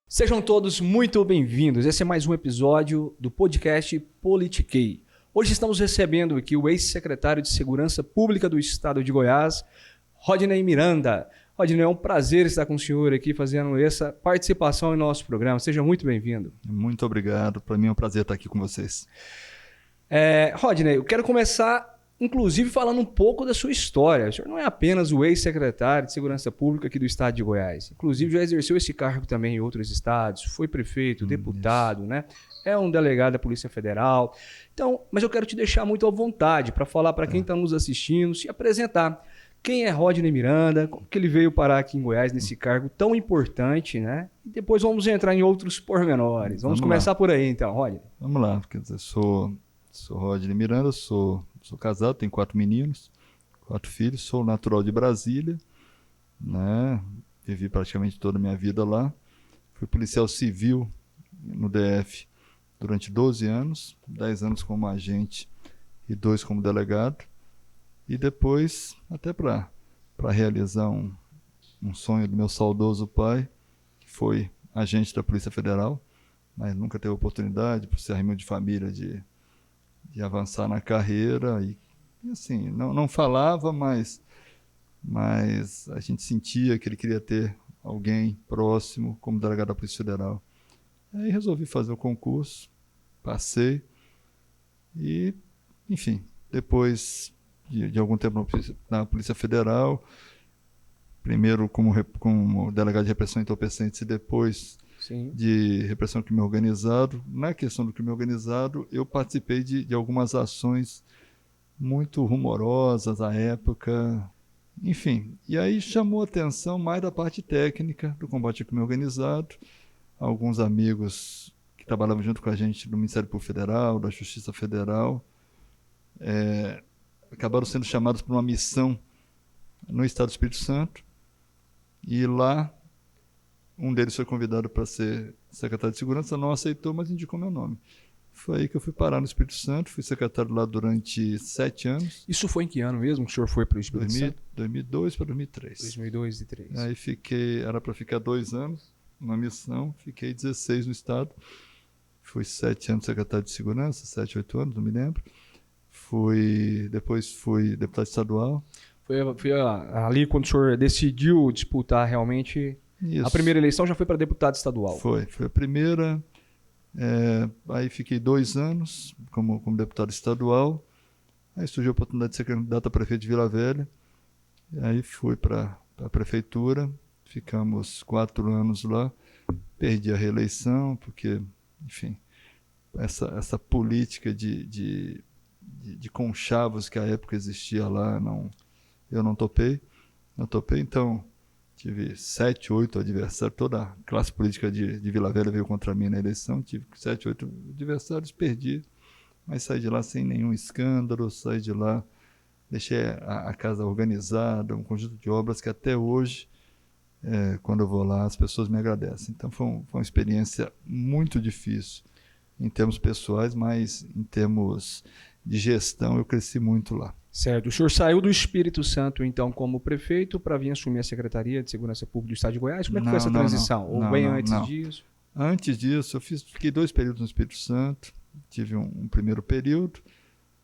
Sejam todos muito bem-vindos. Esse é mais um episódio do podcast Politiquei. Hoje estamos recebendo aqui o ex-secretário de Segurança Pública do Estado de Goiás, Rodney Miranda. Rodney, é um prazer estar com o senhor aqui fazendo essa participação em nosso programa. Seja muito bem-vindo. Muito obrigado. Para mim é um prazer estar aqui com vocês. Rodney, eu quero começar, inclusive, falando um pouco da sua história. O senhor não é apenas o ex-secretário de Segurança Pública aqui do Estado de Goiás. Inclusive, já exerceu esse cargo também em outros estados. Foi prefeito, deputado, né? É um delegado da Polícia Federal. Então, mas eu quero te deixar muito à vontade para falar para quem está nos assistindo, se apresentar. Quem é Rodney Miranda? Como que ele veio parar aqui em Goiás nesse cargo tão importante, né? E depois vamos entrar em outros pormenores. Vamos começar por aí, então, Rodney. Vamos lá. Quer dizer, sou Rodney Miranda, sou casado, tenho 4 meninos, 4 filhos, sou natural de Brasília, né? Vivi praticamente toda a minha vida lá. Fui policial civil no DF durante 12 anos, 10 anos como agente e 2 como delegado. E depois, até para realizar um sonho do meu saudoso pai, que foi agente da Polícia Federal, mas nunca teve oportunidade, por ser amigo de família, de avançar na carreira. E assim, não falava, mas a gente sentia que ele queria ter alguém próximo como delegado da Polícia Federal. Aí resolvi fazer o concurso, passei e, enfim, depois de algum tempo na Polícia Federal, primeiro como delegado de repressão a entorpecentes e depois de repressão ao crime organizado. Na questão do crime organizado, eu participei de algumas ações muito rumorosas à época, enfim. E aí chamou a atenção mais da parte técnica do combate ao crime organizado. Alguns amigos que trabalhavam junto com a gente do Ministério Público Federal, da Justiça Federal, acabaram sendo chamados para uma missão no Estado do Espírito Santo, e lá um deles foi convidado para ser secretário de Segurança, não aceitou, mas indicou meu nome. Foi aí que eu fui parar no Espírito Santo, fui secretário lá durante 7 anos. Isso foi em que ano mesmo que o senhor foi para o Espírito Santo? 2002 para 2003. 2002 e 2003. Aí era para ficar 2 anos numa missão, fiquei 16 no Estado, fui 7 anos secretário de Segurança, 7, 8 anos, não me lembro. Depois fui deputado estadual. Foi ali quando o senhor decidiu disputar realmente. Isso. A primeira eleição já foi para deputado estadual. Foi a primeira. Aí fiquei 2 anos como deputado estadual. Aí surgiu a oportunidade de ser candidato a prefeito de Vila Velha. Aí fui para a prefeitura. Ficamos 4 anos lá. Perdi a reeleição, porque, enfim, essa política de conchavos que à época existia lá, eu não topei. Então tive 7, 8 adversários, toda a classe política de Vila Velha veio contra mim na eleição, tive 7, 8 adversários, perdi, mas saí de lá sem nenhum escândalo, saí de lá, deixei a casa organizada, um conjunto de obras que até hoje, quando eu vou lá, as pessoas me agradecem. Então foi uma experiência muito difícil em termos pessoais, mas em termos de gestão eu cresci muito lá. Certo. O senhor saiu do Espírito Santo, então, como prefeito, para vir assumir a Secretaria de Segurança Pública do Estado de Goiás? Como é que foi essa transição? Ou bem antes disso? Antes disso, eu fiquei 2 períodos no Espírito Santo, tive um primeiro período,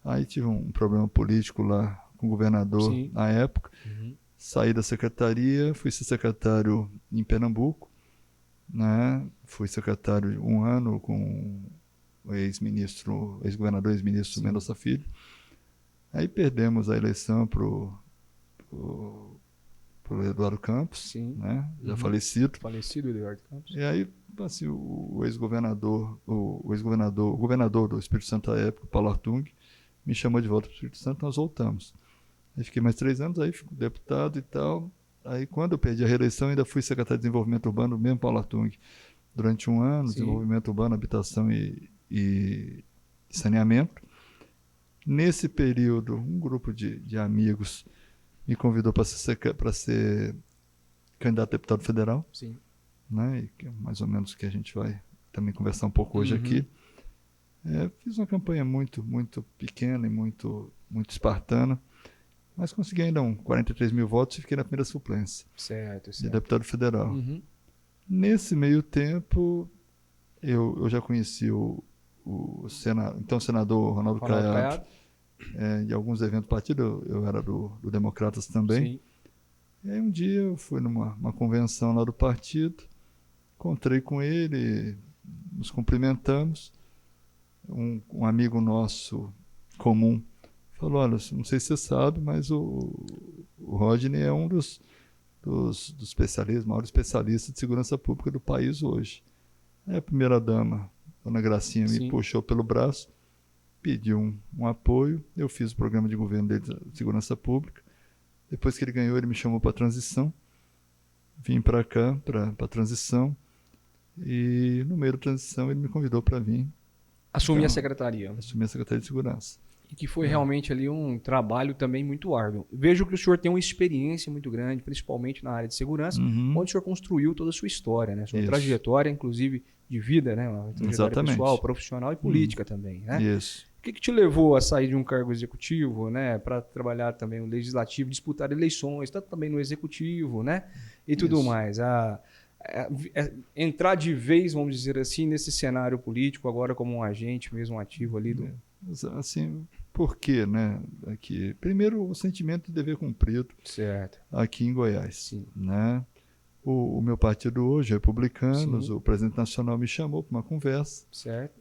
aí tive um problema político lá com o governador na época, saí da secretaria, fui ser secretário em Pernambuco, né? Fui secretário 1 ano com o ex-governador, ex-ministro Mendonça Filho. Aí perdemos a eleição pro Eduardo Campos, né? Já falecido. Falecido Eduardo Campos. E aí, assim, o governador do Espírito Santo à época, Paulo Artung, me chamou de volta para o Espírito Santo, nós voltamos. Aí fiquei mais 3 anos, aí fico deputado e tal. Aí quando eu perdi a reeleição, ainda fui secretário de Desenvolvimento Urbano, mesmo Paulo Artung, durante 1 ano, Desenvolvimento Urbano, Habitação e Saneamento. Nesse período, um grupo de amigos me convidou para ser candidato a deputado federal. Sim. Né? E que é mais ou menos o que a gente vai também conversar um pouco hoje aqui. Fiz uma campanha muito, muito pequena e muito, muito espartana. mas consegui ainda 43 mil votos e fiquei na primeira suplência Certo, de certo. deputado federal. Uhum. Nesse meio tempo, eu já conheci então senador Ronaldo Caiado, de alguns eventos do partido, eu era do Democratas também. Sim. E aí um dia eu fui numa convenção lá do partido, encontrei com ele, nos cumprimentamos. Um amigo nosso comum falou, olha, não sei se você sabe, mas o Rodney é um dos especialistas, maior especialista de segurança pública do país hoje. Aí a primeira-dama, dona Gracinha, me puxou pelo braço, pediu um apoio, eu fiz o programa de governo dele de segurança pública. Depois que ele ganhou, ele me chamou para a transição, vim para cá, para a transição, e no meio da transição ele me convidou para vir assumir a secretaria. Assumir a Secretaria de Segurança. E que foi realmente ali um trabalho também muito árduo. Vejo que o senhor tem uma experiência muito grande, principalmente na área de segurança, onde o senhor construiu toda a sua história, né? Sua trajetória, inclusive, de vida, né? Uma trajetória pessoal, profissional e política também, né? Isso. O que te levou a sair de um cargo executivo, né? Para trabalhar também no legislativo, disputar eleições, tanto também no executivo, né? E tudo mais. Entrar de vez, vamos dizer assim, nesse cenário político, agora como um agente mesmo ativo ali do... Assim, por quê, né? Aqui, primeiro, o sentimento de dever cumprido aqui em Goiás. Sim. Né? O meu partido hoje, Republicanos, o presidente nacional me chamou para uma conversa,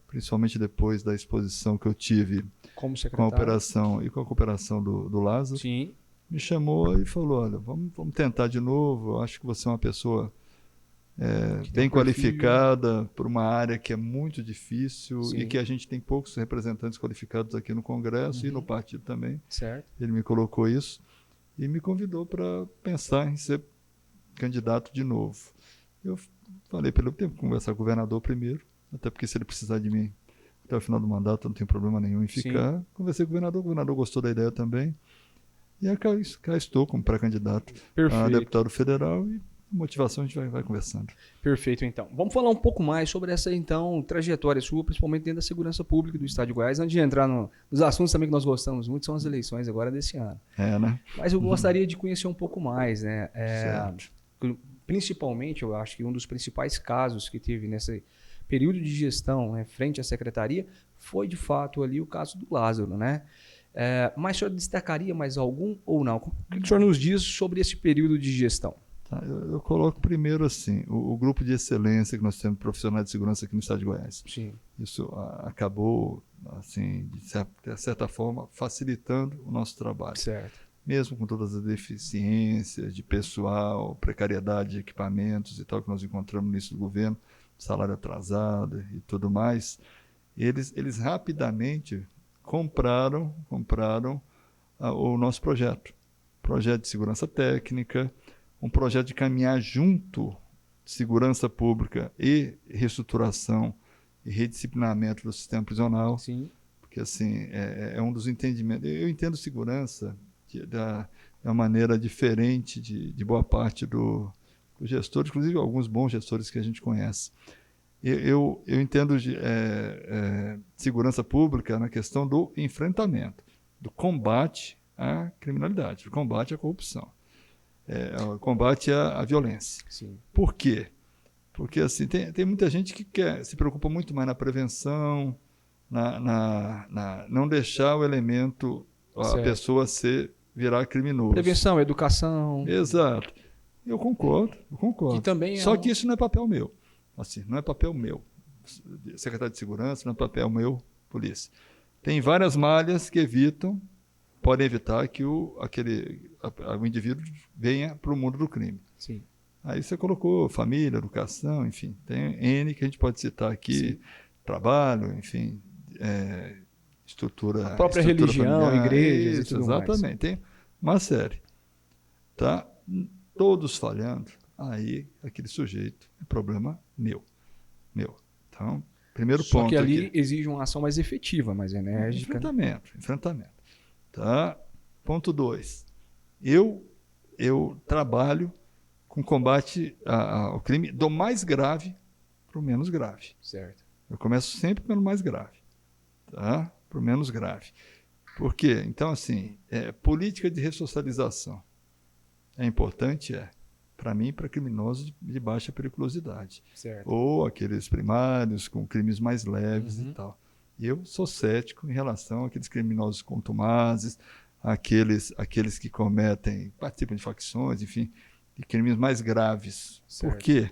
principalmente depois da exposição que eu tive como com a operação e com a cooperação do Lázaro. Sim. Me chamou e falou, olha, vamos tentar de novo, eu acho que você é uma pessoa bem qualificada por uma área que é muito difícil e que a gente tem poucos representantes qualificados aqui no Congresso e no partido também. Ele me colocou isso e me convidou para pensar em ser candidato de novo. Eu falei para ele, eu tenho que conversar com o governador primeiro, até porque se ele precisar de mim até o final do mandato, eu não tenho problema nenhum em ficar. Sim. Conversei com o governador gostou da ideia também. E cá estou como pré-candidato a deputado federal e motivação a gente vai conversando. Perfeito, então. Vamos falar um pouco mais sobre essa, então, trajetória sua, principalmente dentro da segurança pública do Estado de Goiás, antes de entrar nos assuntos também que nós gostamos muito, são as eleições agora desse ano. Né? Mas eu gostaria de conhecer um pouco mais, né? Principalmente, eu acho que um dos principais casos que teve nesse período de gestão, né, frente à secretaria, foi, de fato, ali o caso do Lázaro, né? Mas o senhor destacaria mais algum ou não? O que o senhor nos diz sobre esse período de gestão? Eu coloco primeiro assim, o grupo de excelência que nós temos profissionais de segurança aqui no Estado de Goiás. Sim. Isso acabou, assim, de certa forma, facilitando o nosso trabalho. Certo. Mesmo com todas as deficiências de pessoal, precariedade de equipamentos e tal que nós encontramos no início do governo, salário atrasado e tudo mais, eles rapidamente compraram o nosso projeto de segurança técnica, um projeto de caminhar junto segurança pública e reestruturação e redisciplinamento do sistema prisional. Sim. Porque assim, é um dos entendimentos. Eu entendo segurança de uma maneira diferente de boa parte dos gestores, inclusive alguns bons gestores que a gente conhece. Eu entendo segurança pública na questão do enfrentamento, do combate à criminalidade, do combate à corrupção. O combate à violência. Sim. Por quê? Porque assim, tem muita gente que se preocupa muito mais na prevenção, não deixar o elemento, a pessoa virar criminoso. Prevenção, educação. Exato. Eu concordo. Que também Só que isso não é papel meu. Assim, não é papel meu. Secretário de Segurança, não é papel meu, polícia. Tem várias malhas que podem evitar que o indivíduo venha para o mundo do crime. Sim. Aí você colocou família, educação, enfim, tem N que a gente pode citar aqui, Sim. Trabalho, enfim, estrutura. A própria religião, familiar, igrejas e tudo exatamente, mais. Tem uma série. Tá? Todos falhando, aí aquele sujeito é problema meu. Então, primeiro ponto. Só que ali exige uma ação mais efetiva, mais enérgica. Enfrentamento. Tá? Ponto 2. Eu trabalho com combate ao crime do mais grave para o menos grave. Certo. Eu começo sempre pelo mais grave, tá? Para o menos grave. Por quê? Então, assim, política de ressocialização é importante? Para mim, para criminosos de baixa periculosidade. Certo. Ou aqueles primários com crimes mais leves e tal. Eu sou cético em relação àqueles criminosos contumazes, aqueles que participam de facções, enfim, de crimes mais graves. Certo. Por quê?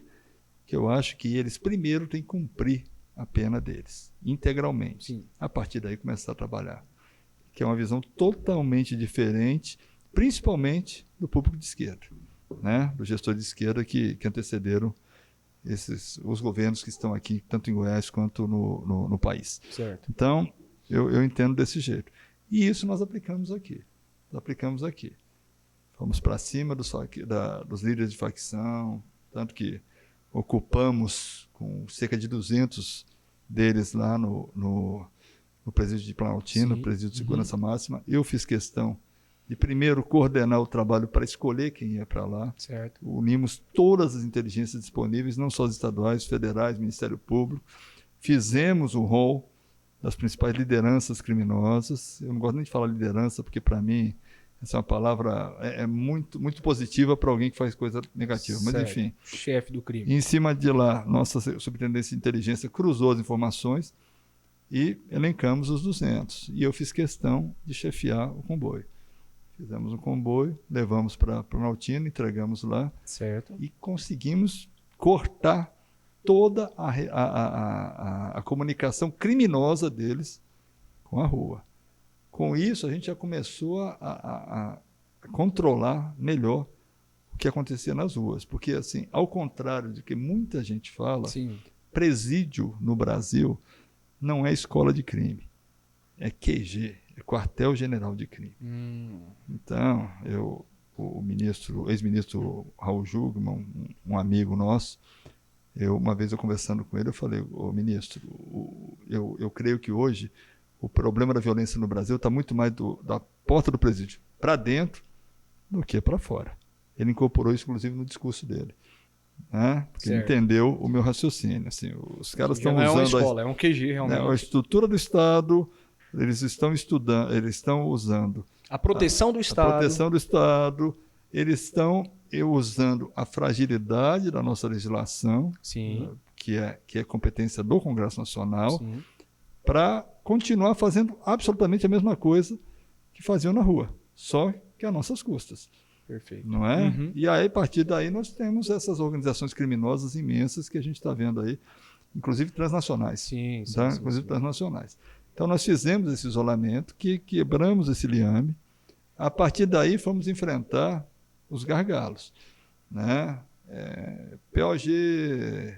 Porque eu acho que eles primeiro têm que cumprir a pena deles, integralmente. Sim. A partir daí começar a trabalhar. Que é uma visão totalmente diferente, principalmente do público de esquerda, né? Do gestor de esquerda que antecederam os governos que estão aqui, tanto em Goiás quanto no país. Certo. Então, eu entendo desse jeito. E isso nós aplicamos aqui. Fomos para cima dos líderes de facção, tanto que ocupamos com cerca de 200 deles lá no presídio de Planaltina, no presídio de segurança máxima. Eu fiz questão de primeiro coordenar o trabalho para escolher quem ia para lá. Certo. Unimos todas as inteligências disponíveis, não só as estaduais, federais, Ministério Público. Fizemos o rol das principais lideranças criminosas. Eu não gosto nem de falar liderança, porque para mim essa é uma palavra muito, muito positiva para alguém que faz coisa negativa. Mas Certo. enfim. Chefe do crime. Em cima de lá, nossa Superintendência de Inteligência cruzou as informações e elencamos os 200. E eu fiz questão de chefiar o comboio. Fizemos um comboio, levamos para Planaltina, entregamos lá. Certo. E conseguimos cortar toda a comunicação criminosa deles com a rua. Com isso, a gente já começou a controlar melhor o que acontecia nas ruas. Porque, assim, ao contrário do que muita gente fala, Sim. presídio no Brasil não é escola de crime, é QG, é quartel-general de crime. Então, o ex-ministro Raul Jungmann, um amigo nosso, uma vez eu conversando com ele, eu falei, ministro, eu creio que hoje o problema da violência no Brasil está muito mais da porta do presídio para dentro do que para fora. Ele incorporou isso, inclusive, no discurso dele. Né? Porque ele entendeu o meu raciocínio. Assim, os caras estão usando... Não é uma escola, é um QG, realmente. A estrutura do Estado, eles estão usando... A proteção do Estado. A proteção do Estado, eles estão usando a fragilidade da nossa legislação, que é competência do Congresso Nacional, para continuar fazendo absolutamente a mesma coisa que faziam na rua, só que às nossas custas. Perfeito. Não é? E aí, a partir daí, nós temos essas organizações criminosas imensas que a gente está vendo aí, inclusive transnacionais. Inclusive transnacionais. Então, nós fizemos esse isolamento, quebramos esse liame. A partir daí, fomos enfrentar os gargalos. Né? POG,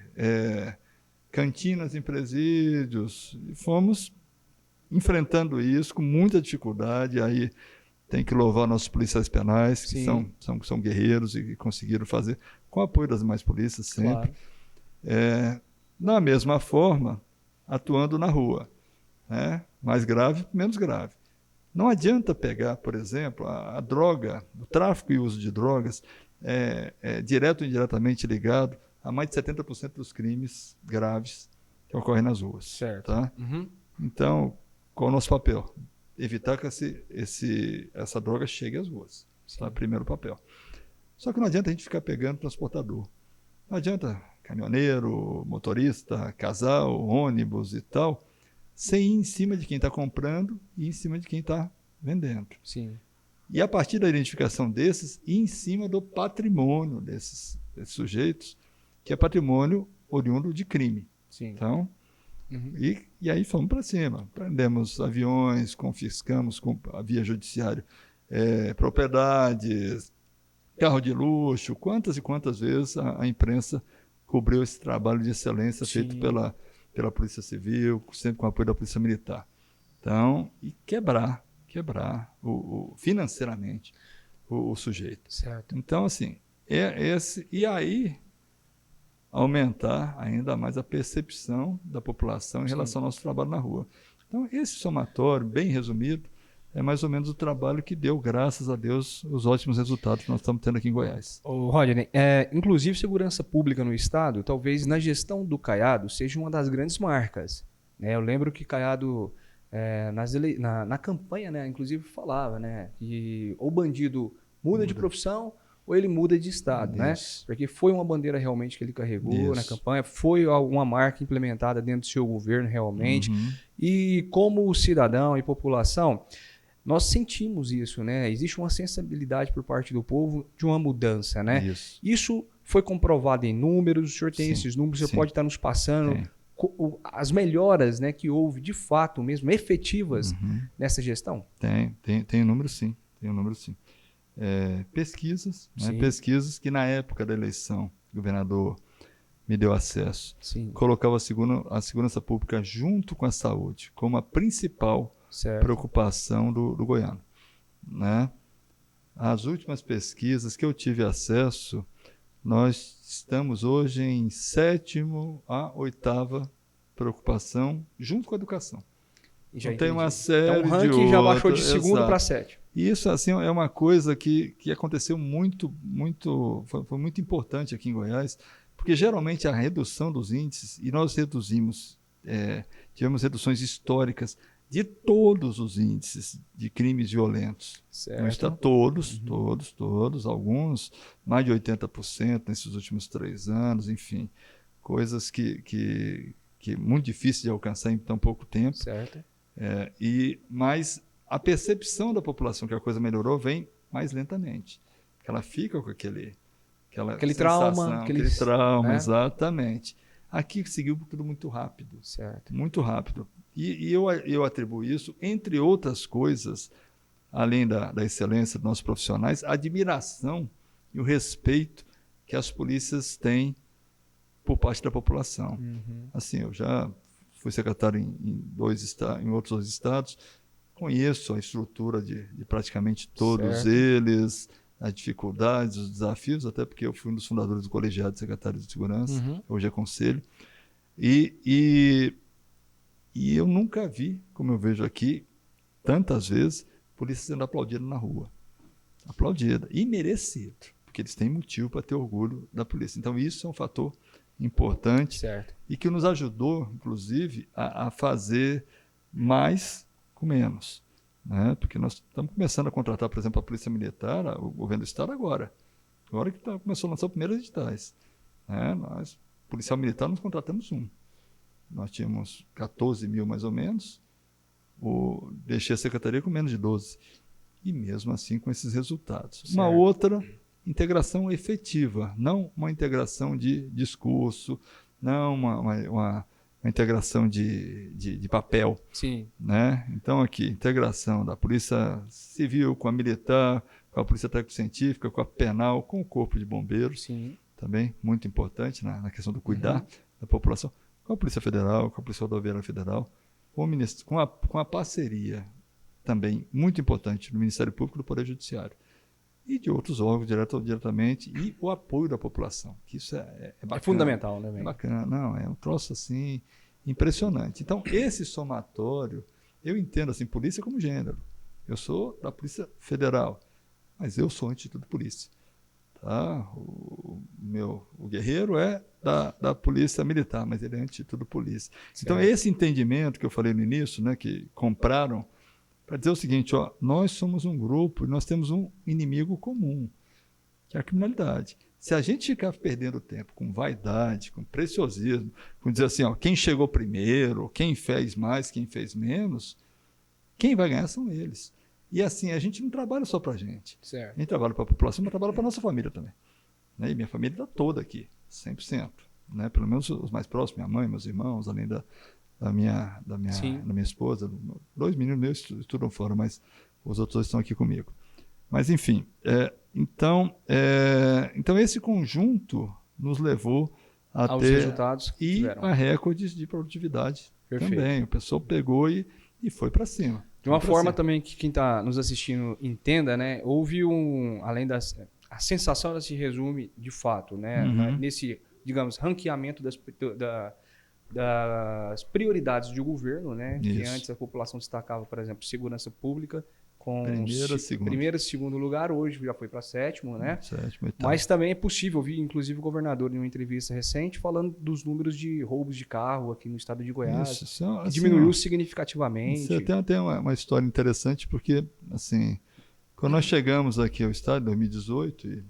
cantinas em presídios. E fomos enfrentando isso com muita dificuldade. Aí tem que louvar nossos policiais penais, que são guerreiros e conseguiram fazer, com o apoio das demais polícias sempre. Claro. Da mesma forma, atuando na rua. Né? Mais grave, menos grave. Não adianta pegar, por exemplo, a droga, o tráfico e uso de drogas direto ou indiretamente ligado a mais de 70% dos crimes graves que ocorrem nas ruas. Certo. Tá? Então, qual é o nosso papel? Evitar que essa droga chegue às ruas. Tá? Primeiro papel. Só que não adianta a gente ficar pegando transportador. Não adianta caminhoneiro, motorista, casal, ônibus e tal, sem ir em cima de quem está comprando e em cima de quem está vendendo. E a partir da identificação desses, ir em cima do patrimônio desses sujeitos, que é patrimônio oriundo de crime. Então, e aí fomos para cima. Prendemos aviões, confiscamos via judiciário propriedades, carro de luxo. Quantas e quantas vezes a imprensa cobriu esse trabalho de excelência feito pela Polícia Civil, sempre com o apoio da Polícia Militar. Então, e quebrar financeiramente o sujeito. Certo. Então, assim, e aí aumentar ainda mais a percepção da população em relação ao nosso trabalho na rua. Então, esse somatório, bem resumido, é mais ou menos o trabalho que deu, graças a Deus, os ótimos resultados que nós estamos tendo aqui em Goiás. Rodney, inclusive segurança pública no Estado, talvez na gestão do Caiado, seja uma das grandes marcas. Né? Eu lembro que Caiado na campanha, né, inclusive falava, né, que ou o bandido muda de profissão ou ele muda de estado, né? Porque foi uma bandeira realmente que ele carregou na campanha, foi uma marca implementada dentro do seu governo realmente. E como cidadão e população, nós sentimos isso, né? Existe uma sensibilidade por parte do povo de uma mudança, né? Isso foi comprovado em números, o senhor tem esses números, você pode estar nos passando as melhoras, né, que houve de fato mesmo, efetivas nessa gestão? Tem números sim, pesquisas, né? Pesquisas que na época da eleição, o governador me deu acesso, colocava a segurança pública junto com a saúde como a principal preocupação do goiano, né? As últimas pesquisas que eu tive acesso, nós estamos hoje em 7ª a 8ª preocupação junto com a educação. Então, tem uma série então, o ranking já baixou de 2º para 7º. E isso assim, é uma coisa que aconteceu foi muito importante aqui em Goiás, porque geralmente a redução dos índices, e nós tivemos reduções históricas de todos os índices de crimes violentos. Não está todos, alguns mais de 80% nesses últimos 3 anos, enfim, coisas que é muito difícil de alcançar em tão pouco tempo. Mas a percepção da população que a coisa melhorou vem mais lentamente. Ela fica com aquele trauma. Exatamente. Aqui seguiu tudo muito rápido. Muito rápido. E eu atribuo isso, entre outras coisas, além da excelência dos nossos profissionais, a admiração e o respeito que as polícias têm por parte da população. Assim, eu já fui secretário em outros 2 estados, conheço a estrutura de praticamente todos eles, as dificuldades, os desafios, até porque eu fui um dos fundadores do Colegiado de Secretários de Segurança, hoje é conselho, e eu nunca vi, como eu vejo aqui, tantas vezes, polícia sendo aplaudida na rua. Aplaudida, e merecido, porque eles têm motivo para ter orgulho da polícia. Então, isso é um fator importante e que nos ajudou, inclusive, a fazer mais com menos, né? Porque nós estamos começando a contratar, por exemplo, a Polícia Militar, o governo do Estado agora que começou a lançar os primeiros editais, né? Nós, policial militar, nós contratamos nós tínhamos 14 mil mais ou menos, deixei a secretaria com menos de 12, e mesmo assim com esses resultados. Uma outra integração efetiva, não uma integração de discurso, não uma integração de papel. Né? Então, aqui, integração da Polícia Civil com a Militar, com a Polícia Técnico-Científica, com a Penal, com o Corpo de Bombeiros, também muito importante na questão do cuidar da população, com a Polícia Federal, com a Polícia Rodoviária Federal, com a parceria também muito importante do Ministério Público e do Poder Judiciário. E de outros órgãos, diretamente, e o apoio da população, que isso é bacana. É fundamental, né? É bacana, não, é um troço assim impressionante. Então, esse somatório, eu entendo assim, polícia como gênero. Eu sou da Polícia Federal, mas eu sou Instituto de Polícia. Tá? O guerreiro é da Polícia Militar, mas ele é Instituto de Polícia. Então, esse entendimento que eu falei no início, né, que compraram, para dizer o seguinte, nós somos um grupo e nós temos um inimigo comum, que é a criminalidade. Se a gente ficar perdendo tempo com vaidade, com preciosismo, com dizer assim, quem chegou primeiro, quem fez mais, quem fez menos, quem vai ganhar são eles. E assim, a gente não trabalha só para a gente. A gente trabalha para a população, mas trabalha para a nossa família também. Né? E minha família está toda aqui, 100%. Né? Pelo menos os mais próximos, minha mãe, meus irmãos, além da minha esposa. 2 meninos meus estudam fora, mas os outros 2 estão aqui comigo. Mas, enfim, então esse conjunto nos levou a ter resultados e a recordes de produtividade também. O pessoal pegou e foi para cima. De uma forma também que quem está nos assistindo entenda, né? Houve além a sensação se resume de fato, né? Nesse, digamos, ranqueamento das prioridades do governo, né? Que antes a população destacava, por exemplo, segurança pública, com segundo. primeiro e segundo lugar, hoje já foi para sétimo, né? Sétimo, oitavo. Mas também é possível, eu vi inclusive o governador em uma entrevista recente falando dos números de roubos de carro aqui no estado de Goiás, Isso, que assim, diminuiu ó, significativamente. Você tem uma história interessante, porque, assim, quando nós chegamos aqui ao estado em 2018, e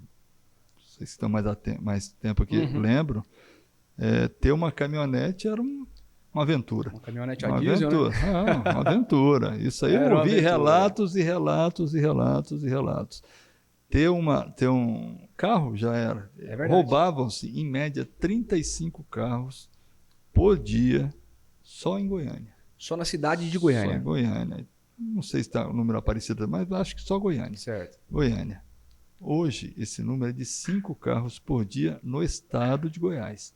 vocês que estão mais tempo aqui lembram, ter uma caminhonete era uma aventura. Uma caminhonete a Uma diesel, aventura. né? Uma aventura. Isso aí Era eu uma ouvi aventura. relatos e relatos e relatos e relatos. Ter um carro já era. É verdade. Roubavam-se, em média, 35 carros por dia só em Goiânia. Só na cidade de Só Goiânia. em Goiânia. Não sei se está o número parecido, mas acho que só Goiânia. Certo. Goiânia. Hoje, esse número é de 5 carros por dia no estado de Goiás,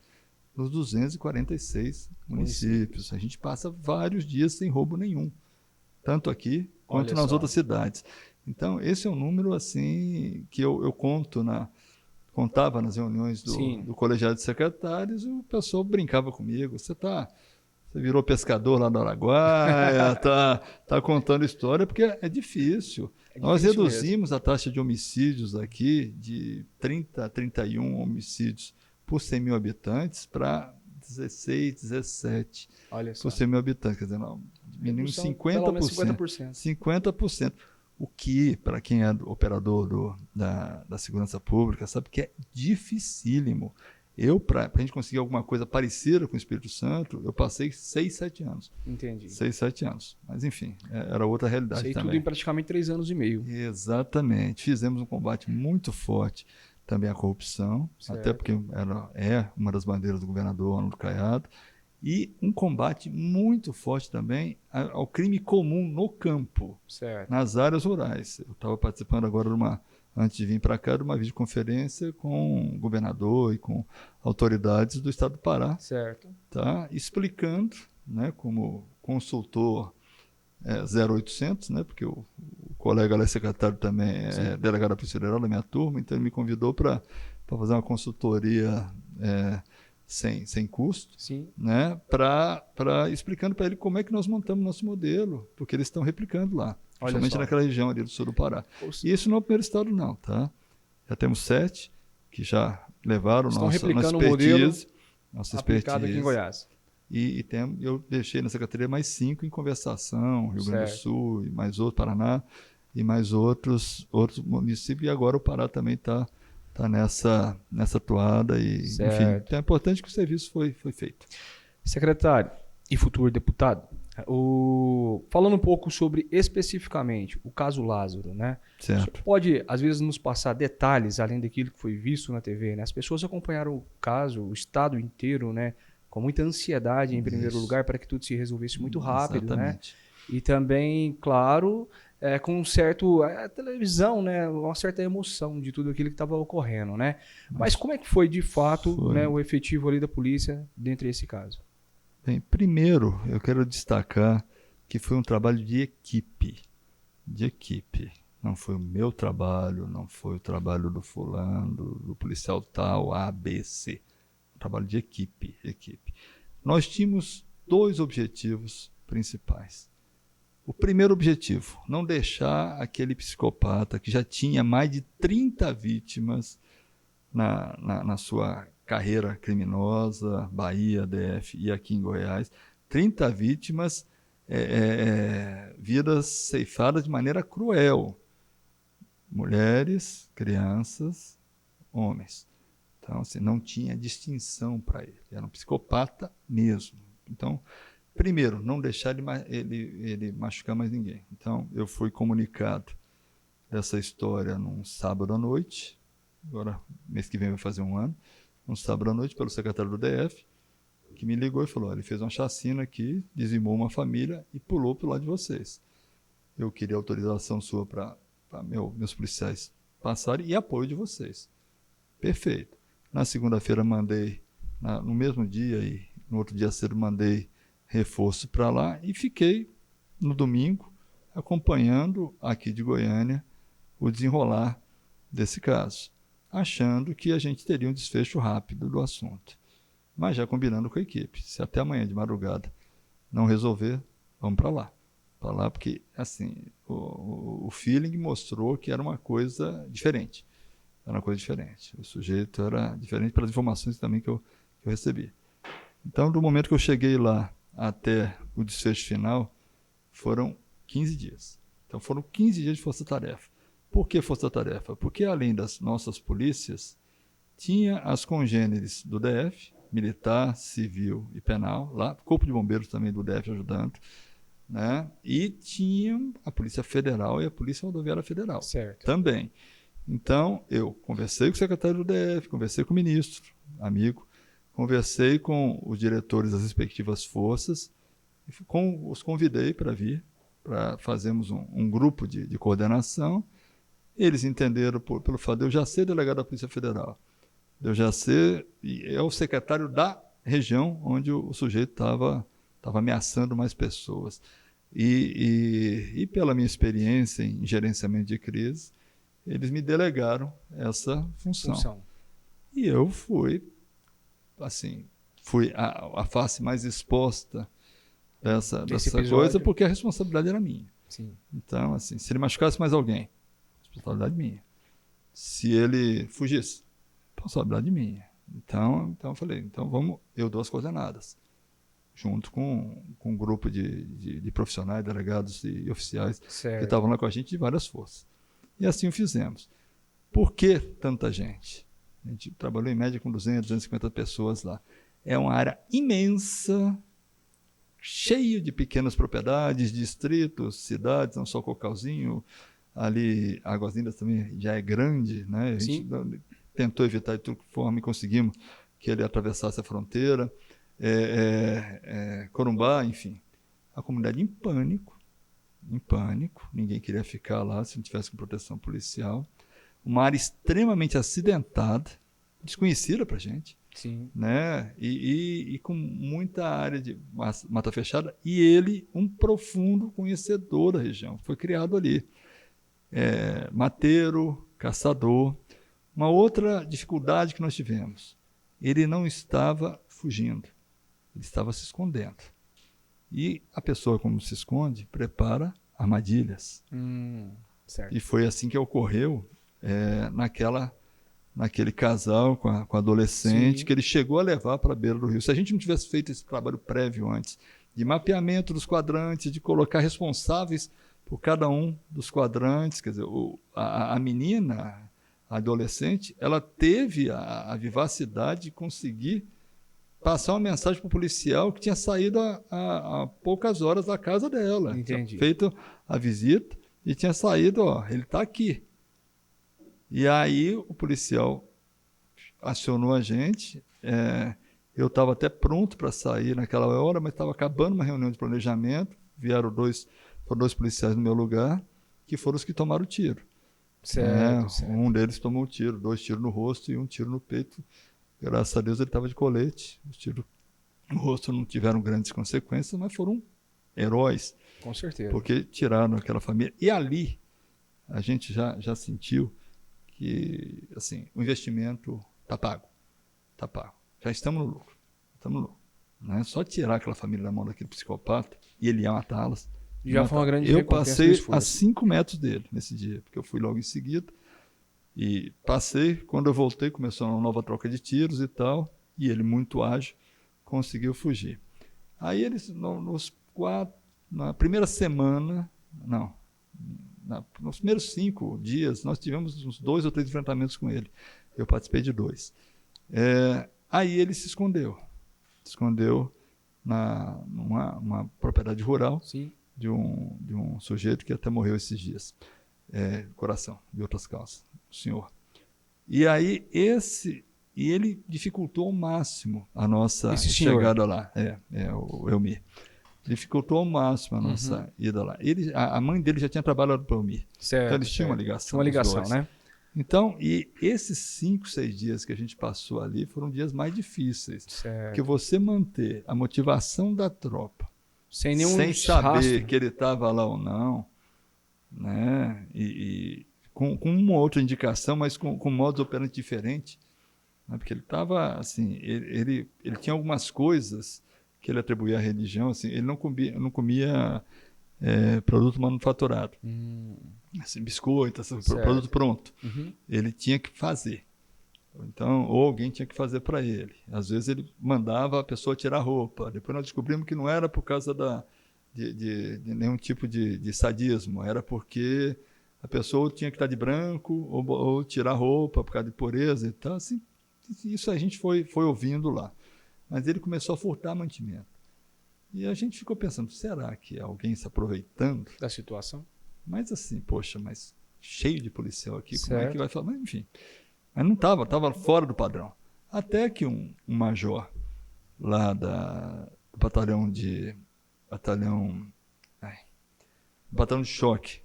nos 246 municípios. A gente passa vários dias sem roubo nenhum, tanto aqui quanto nas outras cidades. Então, esse é um número assim que eu contava nas reuniões do colegiado de secretários, e o pessoal brincava comigo. Você virou pescador lá no Araguaia, tá contando história, porque é difícil. Nós reduzimos a taxa de homicídios aqui de 30 a 31 homicídios por 100 mil habitantes para 16, 17 por 100 mil habitantes. Quer dizer, diminuímos 50%. 50%. O que, para quem é operador da segurança pública, sabe que é dificílimo. Para a gente conseguir alguma coisa parecida com o Espírito Santo, eu passei 6, 7 anos. Entendi. 6, 7 anos. Mas, enfim, era outra realidade também. também. Tudo em praticamente 3 anos e meio. Exatamente. Fizemos um combate muito forte também à corrupção, até porque é uma das bandeiras do governador Ronaldo Caiado, e um combate muito forte também ao crime comum no campo, nas áreas rurais. Eu estava participando agora antes de vir para cá, de uma videoconferência com o governador e com autoridades do estado do Pará, explicando, né, como consultor 0800, né, porque o colega lá é secretário também, é delegado da Polícia Federal da minha turma, então ele me convidou para fazer uma consultoria sem custo, né, explicando para ele como é que nós montamos nosso modelo, porque eles estão replicando lá. Principalmente naquela região ali do sul do Pará. E isso não é o primeiro estado, não, tá? Já temos 7 que já levaram nossa expertise. Aplicado aqui em Goiás. E eu deixei na secretaria mais 5 em conversação, Rio Grande do Sul, e mais outro, Paraná, e mais outros municípios. E agora o Pará também está nessa toada. Enfim, então é importante que o serviço foi feito. Secretário e futuro deputado, falando um pouco sobre especificamente o caso Lázaro, né? Certo. Você pode, às vezes, nos passar detalhes além daquilo que foi visto na TV, né? As pessoas acompanharam o caso, o estado inteiro, né? Com muita ansiedade, em primeiro lugar, para que tudo se resolvesse muito rápido, exatamente, né? E também, claro, com a televisão, né? Uma certa emoção de tudo aquilo que estava ocorrendo, né? Mas como é que foi, de fato, né, o efetivo ali da polícia dentro desse caso? Bem, primeiro, eu quero destacar que foi um trabalho de equipe. Não foi o meu trabalho, não foi o trabalho do fulano, do policial tal, A, B, C. Um trabalho de equipe. Nós tínhamos 2 objetivos principais. O primeiro objetivo, não deixar aquele psicopata que já tinha mais de 30 vítimas na sua carreira criminosa, Bahia, DF e aqui em Goiás, 30 vítimas, vidas ceifadas de maneira cruel. Mulheres, crianças, homens. Então, assim, não tinha distinção para ele. Era um psicopata mesmo. Então, primeiro, não deixar ele machucar mais ninguém. Então, eu fui comunicado dessa história num sábado à noite, agora, mês que vem vai fazer 1 ano, um sábado à noite, pelo secretário do DF, que me ligou e falou: ele fez uma chacina aqui, dizimou uma família e pulou para o lado de vocês. Eu queria autorização sua para meus policiais passarem e apoio de vocês. Perfeito. Na segunda-feira mandei, no mesmo dia, e no outro dia cedo mandei reforço para lá, e fiquei no domingo acompanhando aqui de Goiânia o desenrolar desse caso, achando que a gente teria um desfecho rápido do assunto. Mas já combinando com a equipe, se até amanhã de madrugada não resolver, vamos para lá. para lá, porque assim, o feeling mostrou que era uma coisa diferente. Era uma coisa diferente. O sujeito era diferente pelas informações também que eu recebi. Então, do momento que eu cheguei lá até o desfecho final, foram 15 dias. Então, foram 15 dias de força-tarefa. Por que força-tarefa? Porque, além das nossas polícias, tinha as congêneres do DF, militar, civil e penal, lá, Corpo de Bombeiros também do DF ajudando, né? E tinha a Polícia Federal e a Polícia Rodoviária Federal Certo. também. Então, eu conversei com o secretário do DF, conversei com o ministro, amigo, conversei com os diretores das respectivas forças, os convidei para vir, para fazermos um grupo de coordenação. Eles entenderam pelo fato de eu já ser delegado da Polícia Federal, de eu já ser o secretário da região onde o sujeito estava ameaçando mais pessoas. E pela minha experiência em gerenciamento de crise, eles me delegaram essa função. E eu fui a face mais exposta dessa coisa, porque a responsabilidade era minha. Sim. Então, assim, se ele machucasse mais alguém, responsabilidade minha. Se ele fugisse, responsabilidade minha. Então eu falei, então eu dou as coordenadas, junto com um grupo de profissionais, delegados e oficiais que estavam lá com a gente de várias forças. E assim o fizemos. Por que tanta gente? A gente trabalhou em média com 200, 250 pessoas lá. É uma área imensa, cheia de pequenas propriedades, distritos, cidades, não só Cocalzinho, ali Águas Lindas também já é grande, né? A gente tentou evitar de toda forma e conseguimos que ele atravessasse a fronteira. Corumbá, enfim. A comunidade em pânico, ninguém queria ficar lá se não tivesse com proteção policial. Uma área extremamente acidentada, desconhecida para a gente. Sim. Né? E com muita área de mata fechada, e ele, um profundo conhecedor da região, foi criado ali. Mateiro, caçador. Uma outra dificuldade que nós tivemos, ele não estava fugindo, ele estava se escondendo. E a pessoa, como se esconde, prepara armadilhas. Certo. E foi assim que ocorreu naquele casal com a adolescente, que ele chegou a levar para a beira do rio. Se a gente não tivesse feito esse trabalho prévio antes, de mapeamento dos quadrantes, de colocar responsáveis por cada um dos quadrantes, quer dizer, a menina, a adolescente, ela teve a vivacidade de conseguir passar uma mensagem para o policial que tinha saído há poucas horas da casa dela. Entendi. Tinha feito a visita e tinha saído, ele está aqui. E aí o policial acionou a gente. Eu estava até pronto para sair naquela hora, mas estava acabando uma reunião de planejamento. Foram dois policiais no meu lugar, que foram os que tomaram o tiro. Certo. Um deles tomou um tiro, 2 tiros no rosto e 1 tiro no peito. Graças a Deus ele estava de colete. Os tiros no rosto não tiveram grandes consequências, mas foram heróis. Com certeza. Porque tiraram aquela família. E ali a gente já sentiu que assim, o investimento está pago. Está pago. Já estamos no lucro. Não é só tirar aquela família da mão daquele psicopata e ele ia matá-las. Já foi uma grande recompensa. Eu passei a 5 metros dele nesse dia, porque eu fui logo em seguida. E passei, quando eu voltei, começou uma nova troca de tiros e tal, e ele, muito ágil, conseguiu fugir. Aí eles, na primeira semana, nos primeiros 5 dias, nós tivemos uns 2 ou 3 enfrentamentos com ele. Eu participei de 2. Aí ele se escondeu. Numa propriedade rural. Sim. De um sujeito que até morreu esses dias. Coração, de outras causas. O senhor. E aí ele dificultou ao máximo a nossa chegada lá. O Elmir. Dificultou ao máximo a nossa ida lá. A mãe dele já tinha trabalhado para o Elmir. Certo. Então eles tinham uma ligação. Uma ligação, né? Então, e esses 5, 6 dias que a gente passou ali foram dias mais difíceis. Certo. Porque você manter a motivação da tropa, sem saber rastro. que ele estava lá ou não, né? E com uma outra indicação, mas com modos operantes diferentes, né? Porque ele estava assim, ele tinha algumas coisas que ele atribuía à religião, assim, ele não comia produto manufaturado. Assim, biscoito, produto pronto. Ele tinha que fazer. Então, ou alguém tinha que fazer para ele. Às vezes ele mandava a pessoa tirar roupa. Depois nós descobrimos que não era por causa de nenhum tipo de sadismo. Era porque a pessoa tinha que estar de branco ou tirar roupa por causa de pureza e tal. Assim, isso a gente foi ouvindo lá. Mas ele começou a furtar mantimento. E a gente ficou pensando, será que é alguém se aproveitando da situação? Mas assim, poxa, mas cheio de policial aqui, certo. Como é que vai falar? Mas enfim, mas não estava fora do padrão. Até que um major lá do batalhão de choque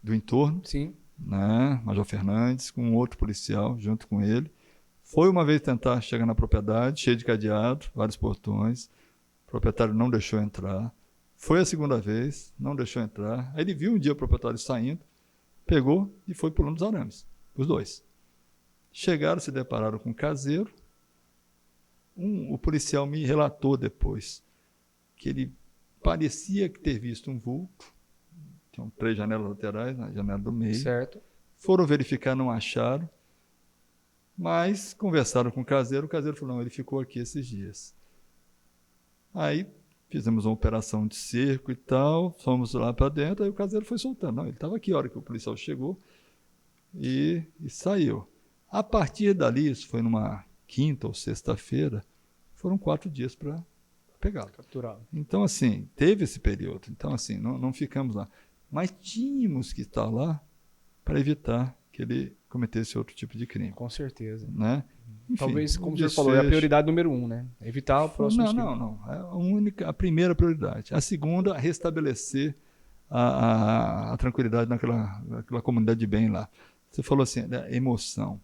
do entorno, sim, né, Major Fernandes, com outro policial junto com ele, foi uma vez tentar chegar na propriedade, cheio de cadeado, vários portões, o proprietário não deixou entrar. Foi a segunda vez, não deixou entrar. Aí ele viu um dia o proprietário saindo, pegou e foi pulando os arames, os dois. Chegaram, se depararam com um caseiro. O policial me relatou depois que ele parecia ter visto um vulto. Tinham 3 janelas laterais, na janela do meio. certo. Foram verificar, não acharam. Mas conversaram com o caseiro falou, não, ele ficou aqui esses dias. Aí fizemos uma operação de cerco e tal, fomos lá para dentro, aí o caseiro foi soltando. Não, ele estava aqui a hora que o policial chegou e saiu. A partir dali, isso foi numa quinta ou sexta-feira, foram 4 dias para pegá-lo. Capturado. Então, assim, teve esse período. Então, assim, não ficamos lá. Mas tínhamos que estar lá para evitar que ele cometesse outro tipo de crime. Com certeza. Né? Enfim, talvez, como o senhor falou, é a prioridade número 1, né? Evitar o próximo. Não. É a primeira prioridade. A segunda, restabelecer a tranquilidade naquela comunidade de bem lá. Você falou assim, da emoção.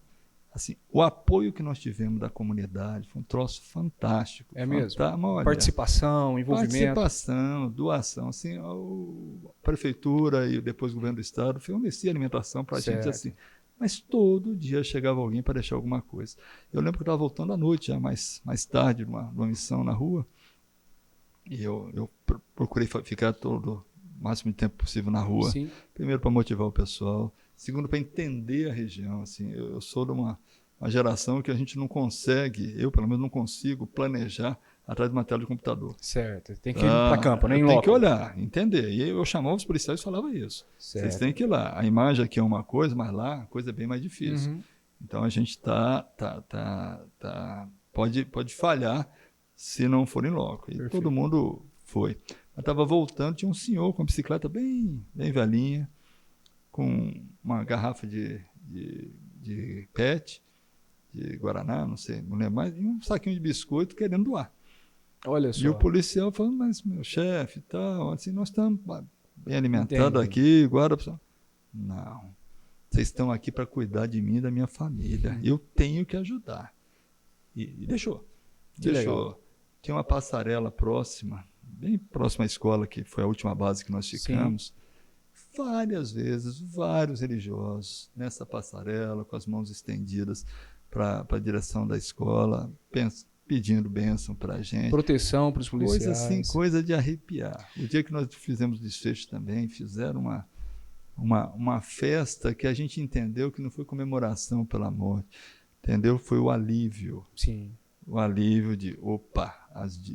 Assim, o apoio que nós tivemos da comunidade foi um troço fantástico. É mesmo? Olha, participação, envolvimento. Participação, doação. Assim, a prefeitura e depois o governo do estado fornecia alimentação para a gente assim. Mas todo dia chegava alguém para deixar alguma coisa. Eu lembro que eu estava voltando à noite, já mais tarde, numa missão na rua, e eu procurei ficar o máximo de tempo possível na rua. Sim. Primeiro para motivar o pessoal, segundo para entender a região. Assim, eu sou de uma geração que a gente não consegue, eu pelo menos não consigo planejar atrás de uma tela de computador. Certo, tem que ir para campo, né? Tem que olhar, entender. E eu chamava os policiais e falava isso. Certo. Vocês têm que ir lá. A imagem aqui é uma coisa, mas lá a coisa é bem mais difícil. Então a gente pode falhar se não forem logo. E perfeito. Todo mundo foi. Eu estava voltando, tinha um senhor com uma bicicleta bem velhinha, com uma garrafa de PET, de Guaraná, não lembro mais, e um saquinho de biscoito querendo doar. Olha só. E o policial falando, mas meu chefe e tal, assim, nós estamos bem alimentados aqui, guarda. Não, vocês estão aqui para cuidar de mim e da minha família. Eu tenho que ajudar. E deixou. Legal. Tinha uma passarela próxima, bem próxima à escola, que foi a última base que nós ficamos. Sim. Várias vezes, vários religiosos nessa passarela, com as mãos estendidas para a direção da escola, pedindo bênção para a gente. Proteção para os policiais. Coisa assim, coisa de arrepiar. O dia que nós fizemos desfecho também, fizeram uma festa que a gente entendeu que não foi comemoração pela morte, entendeu? Foi o alívio. Sim. O alívio de,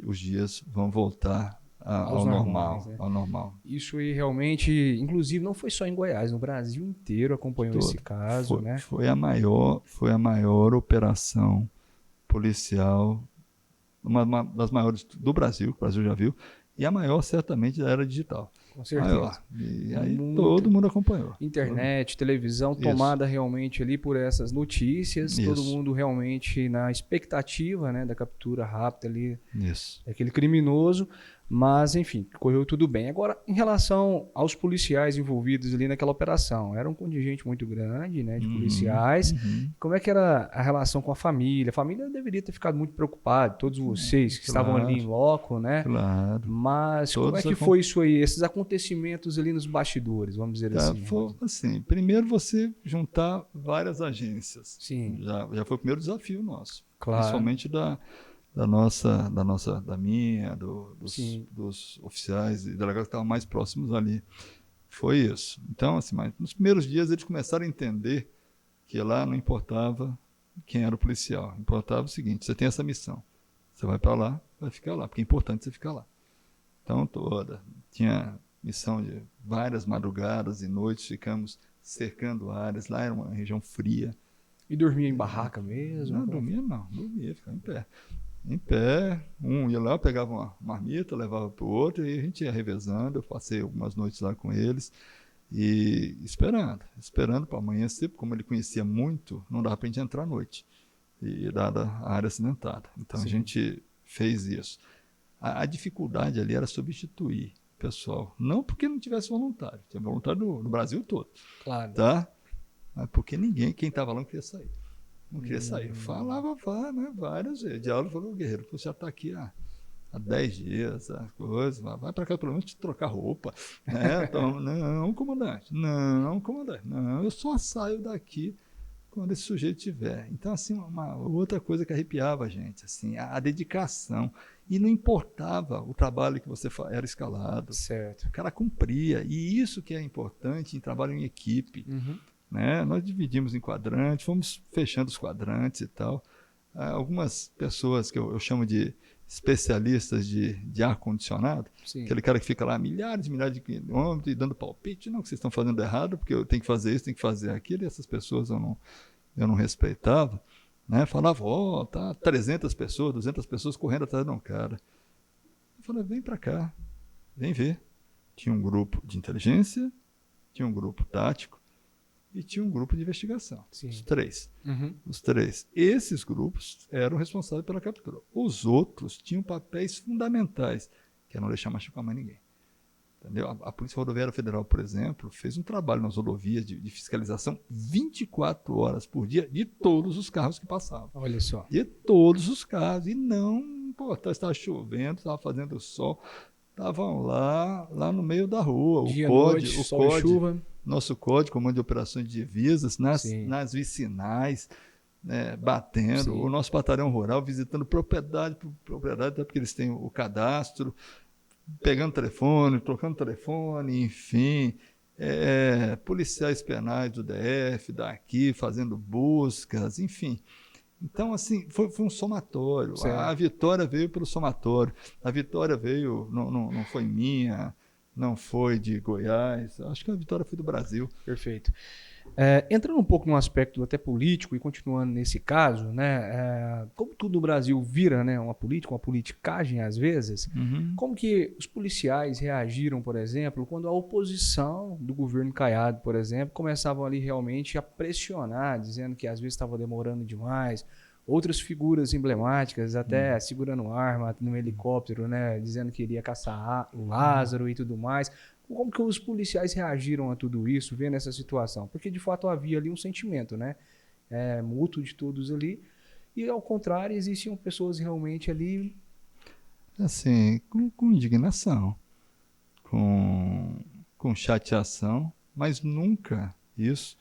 os dias vão voltar ao normal, né? Ao normal. Isso aí realmente, inclusive, não foi só em Goiás, no Brasil inteiro acompanhou esse caso, né? Foi a maior operação policial, uma das maiores do Brasil, que o Brasil já viu, e a maior certamente da era digital. Com certeza. Maior. E aí todo mundo acompanhou. Internet, televisão, tomada realmente ali por essas notícias, todo mundo realmente na expectativa, né, da captura rápida ali daquele criminoso. Mas, enfim, correu tudo bem. Agora, em relação aos policiais envolvidos ali naquela operação, era um contingente muito grande, né, de policiais. Como é que era a relação com a família? A família deveria ter ficado muito preocupada, todos vocês que estavam ali em loco, né? Claro. Mas como é que foi isso aí, esses acontecimentos ali nos bastidores, vamos dizer assim? Foi assim, primeiro você juntar várias agências. Sim. Já foi o primeiro desafio nosso. Claro. Principalmente da minha, dos oficiais e delegados que estavam mais próximos ali. Foi isso. Então, assim, mas nos primeiros dias eles começaram a entender que lá não importava quem era o policial. Importava o seguinte: você tem essa missão. Você vai para lá, vai ficar lá, porque é importante você ficar lá. Então, tinha missão de várias madrugadas e noites, ficamos cercando áreas. Lá era uma região fria. E dormia em barraca mesmo? Não, dormia, ficava em pé. Em pé, um ia lá, pegava uma marmita, levava para o outro e a gente ia revezando. Eu passei algumas noites lá com eles e esperando para amanhecer, porque como ele conhecia muito, não dava para a gente entrar à noite, e dada a área acidentada. Então a gente fez isso. A dificuldade ali era substituir o pessoal, não porque não tivesse voluntário, tinha voluntário no Brasil todo, Claro. tá? Mas porque quem estava lá não queria sair. Não queria sair. Falava, né, várias vezes. Diálogo falou: Guerreiro, você já está aqui há 10 dias, a coisa, vai para cá pelo menos te trocar roupa. Né? Então, não, comandante, não, eu só saio daqui quando esse sujeito tiver. Então, assim, uma outra coisa que arrepiava a gente, assim, a dedicação. E não importava o trabalho que você era escalado. Certo. O cara cumpria. E isso que é importante em trabalho em equipe. Né? Nós dividimos em quadrantes, fomos fechando os quadrantes e tal. Algumas pessoas que eu chamo de especialistas de ar-condicionado, aquele cara que fica lá milhares e milhares de quilômetros e dando palpite: não, que vocês estão fazendo errado, porque eu tenho que fazer isso, tenho que fazer aquilo, e essas pessoas eu não respeitava. Né? Falava: tá 300 pessoas, 200 pessoas correndo atrás de um cara. Eu falei: vem para cá, vem ver. Tinha um grupo de inteligência, tinha um grupo tático, e tinha um grupo de investigação. Os três. Os três. Esses grupos eram responsáveis pela captura. Os outros tinham papéis fundamentais, que era não deixar machucar mais ninguém. Entendeu? A Polícia Rodoviária Federal, por exemplo, fez um trabalho nas rodovias de fiscalização 24 horas por dia de todos os carros que passavam. Olha só. De todos os carros. E não, estava chovendo, estava fazendo sol, estavam lá no meio da rua. Dia, o COD, noite, sol e chuva. Nosso COD, Comando de Operações de Divisas, nas vicinais, né, batendo. O nosso batalhão rural visitando propriedade por propriedade, até porque eles têm o cadastro, pegando telefone, trocando telefone, enfim. Policiais penais do DF, daqui, fazendo buscas, enfim. Então, assim, foi um somatório. A vitória veio pelo somatório. A vitória veio, não foi minha, não foi de Goiás. Acho que a vitória foi do Brasil. Perfeito. Entrando um pouco no aspecto até político e continuando nesse caso, né, como tudo no Brasil vira, né, uma política, uma politicagem às vezes, como que os policiais reagiram, por exemplo, quando a oposição do governo Caiado, por exemplo, começavam ali realmente a pressionar, dizendo que às vezes estava demorando demais, outras figuras emblemáticas até segurando arma no helicóptero, né, dizendo que iria caçar o Lázaro e tudo mais. Como que os policiais reagiram a tudo isso, vendo essa situação? Porque, de fato, havia ali um sentimento, né? Mútuo de todos ali. E, ao contrário, existiam pessoas realmente ali... Assim, com indignação, com chateação, mas nunca isso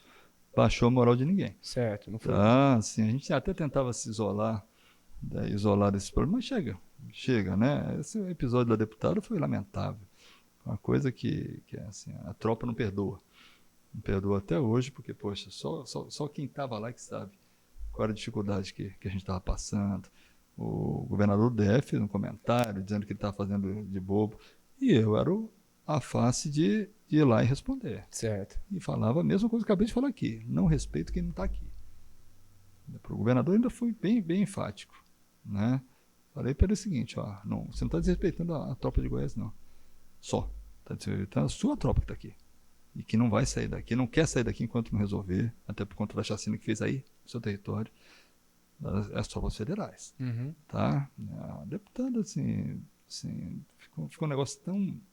baixou a moral de ninguém. Certo. Não foi assim, a gente até tentava se isolar desse problema, mas chega, né? Esse episódio da deputada foi lamentável. Uma coisa que assim, a tropa não perdoa. Não perdoa até hoje, porque, poxa, só quem estava lá que sabe qual era a dificuldade que a gente estava passando. O governador do DF fez um comentário dizendo que ele estava fazendo de bobo. E eu era a face de ir lá e responder. Certo. E falava a mesma coisa que eu acabei de falar aqui. Não respeito quem não está aqui. Para o governador ainda fui bem enfático. Né? Falei para ele o seguinte: você não está desrespeitando a tropa de Goiás, não. Só. Está desrespeitando a sua tropa que está aqui. E que não vai sair daqui, não quer sair daqui enquanto não resolver, até por conta da chacina que fez aí, no seu território, as tropas federais. Tá? A deputada, assim ficou um negócio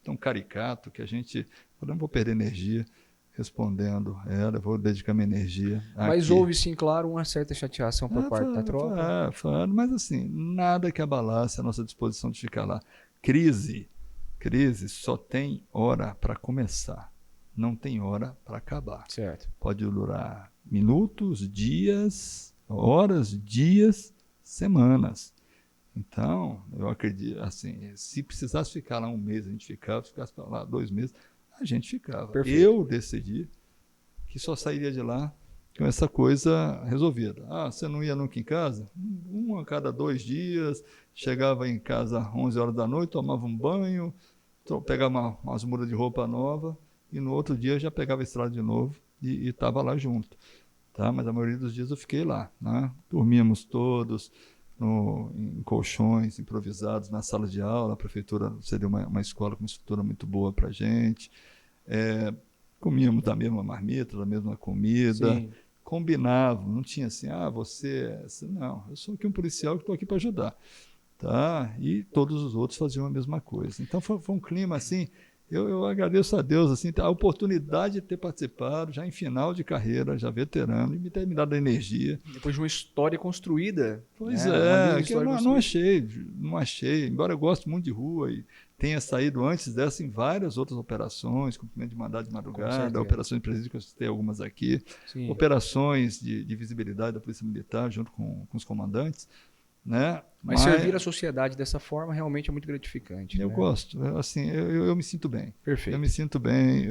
tão caricato que a gente falou: não vou perder energia respondendo ela, vou dedicar minha energia Mas aqui. houve, sim, claro, uma certa chateação por parte da tropa. Mas assim, nada que abalasse a nossa disposição de ficar lá. Crise só tem hora para começar, não tem hora para acabar. Certo. Pode durar minutos, dias, horas, dias, semanas. Então, eu acredito, assim, se precisasse ficar lá um mês, a gente ficava, se ficasse lá 2 meses, a gente ficava. Perfeito. Eu decidi que só sairia de lá com essa coisa resolvida. Você não ia nunca em casa? A cada 2 dias, chegava em casa às 11 horas da noite, tomava um banho, pegava umas mudas de roupa nova, e no outro dia já pegava a estrada de novo e estava lá junto. Tá? Mas a maioria dos dias eu fiquei lá. Né? Dormíamos todos em colchões improvisados na sala de aula. A prefeitura cedeu uma escola com uma estrutura muito boa para a gente. Comíamos da mesma marmita, da mesma comida. Sim. Combinávamos, não tinha assim, você... Não, eu sou aqui um policial que estou aqui para ajudar. Tá? E todos os outros faziam a mesma coisa. Então foi um clima assim... Eu agradeço a Deus assim, a oportunidade de ter participado, já em final de carreira, já veterano, e me ter me dado energia. Depois de uma história construída. Pois Que eu não achei, embora eu goste muito de rua e tenha saído antes dessa em várias outras operações, cumprimento de mandado de madrugada, operações de presídio, que eu citei algumas aqui, Sim. operações de visibilidade da Polícia Militar, junto com os comandantes. Né? Mas servir a sociedade dessa forma realmente é muito gratificante. Eu gosto, assim, eu me sinto bem. Perfeito. Eu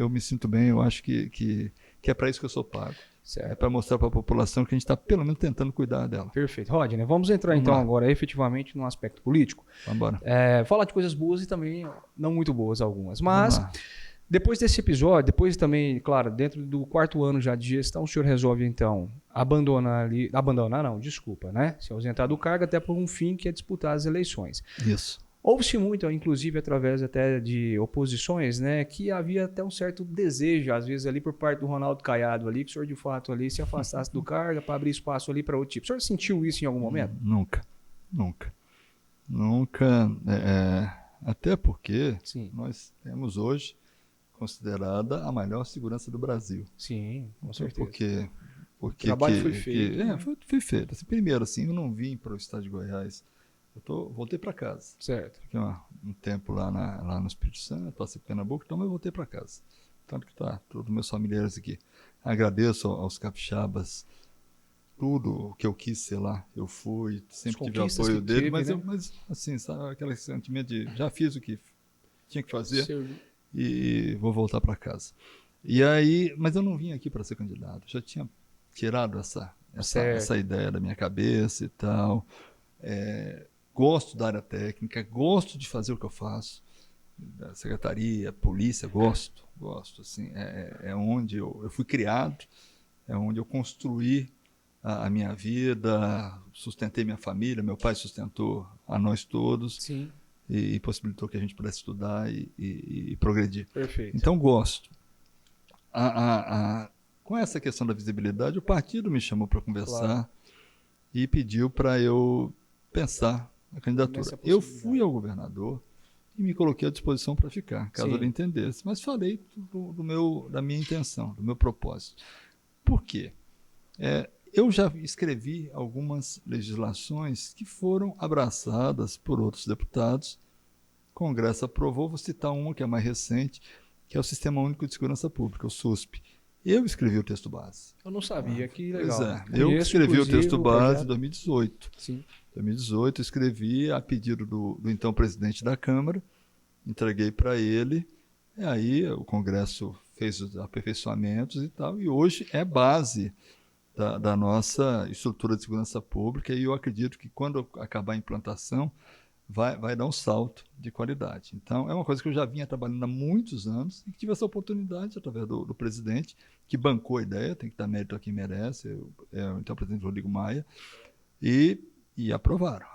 me sinto bem, eu acho que é para isso que eu sou pago. Certo. É para mostrar para a população que a gente está pelo menos tentando cuidar dela. Perfeito. Rodney, vamos entrar agora efetivamente no aspecto político. Vamos embora. Falar de coisas boas e também não muito boas algumas, mas... Depois desse episódio, depois também, claro, dentro do 4º ano já de gestão, o senhor resolve, então, se ausentar do cargo até por um fim que é disputar as eleições. Isso. Houve-se muito, inclusive, através até de oposições, né, que havia até um certo desejo, às vezes, ali por parte do Ronaldo Caiado ali, que o senhor, de fato, ali se afastasse do cargo para abrir espaço ali para outro tipo. O senhor sentiu isso em algum momento? Nunca. Até porque nós temos hoje considerada a maior segurança do Brasil. Sim, com certeza. Porque o trabalho foi feito. Foi feito. Assim, primeiro, eu não vim para o estado de Goiás. Voltei para casa. Certo. Fiquei um tempo lá no Espírito Santo, passei por Pernambuco, então eu voltei para casa. Tanto que todos meus familiares aqui. Agradeço aos capixabas tudo o que eu quis ser lá. Eu fui, sempre tive o apoio dele, mas assim, sabe, aquele sentimento de já fiz o que tinha que fazer. E vou voltar para casa. E aí, mas eu não vim aqui para ser candidato. Já tinha tirado essa ideia da minha cabeça e tal. Gosto da área técnica, gosto de fazer o que eu faço. Da secretaria, polícia, gosto. Assim, é onde eu fui criado, é onde eu construí a minha vida, sustentei minha família, meu pai sustentou a nós todos. Sim. E possibilitou que a gente pudesse estudar e progredir. Perfeito. Então, gosto. Com essa questão da visibilidade, o partido me chamou para conversar e pediu para eu pensar na candidatura. Eu fui ao governador e me coloquei à disposição para ficar, caso ele entendesse. Mas falei da minha intenção, do meu propósito. Por quê? Eu já escrevi algumas legislações que foram abraçadas por outros deputados. O Congresso aprovou, vou citar uma que é mais recente, que é o Sistema Único de Segurança Pública, o SUSP. Eu escrevi o texto base. Eu não sabia, que legal. Eu escrevi o texto base em 2018. Sim. Em 2018, escrevi a pedido do então presidente da Câmara, entreguei para ele, e aí o Congresso fez os aperfeiçoamentos e tal, e hoje é base da nossa estrutura de segurança pública, e eu acredito que quando acabar a implantação, vai dar um salto de qualidade. Então, é uma coisa que eu já vinha trabalhando há muitos anos e que tive essa oportunidade através do presidente, que bancou a ideia, tem que dar mérito a quem merece, então o presidente Rodrigo Maia, e aprovaram.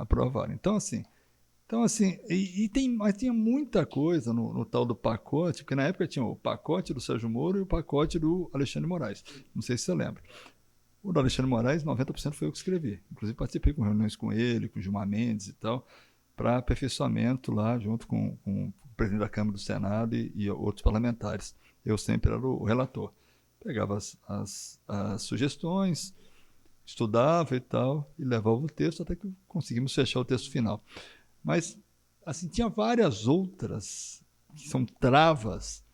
Então, assim, mas tinha muita coisa no tal do pacote, porque na época tinha o pacote do Sérgio Moro e o pacote do Alexandre Moraes. Não sei se você lembra. O do Alexandre Moraes, 90% foi eu que escrevi. Inclusive, participei com reuniões com ele, com o Gilmar Mendes e tal, para aperfeiçoamento lá, junto com o presidente da Câmara do Senado e outros parlamentares. Eu sempre era o relator. Pegava as sugestões, estudava e tal, e levava o texto até que conseguimos fechar o texto final. Mas, assim, tinha várias outras que são travas,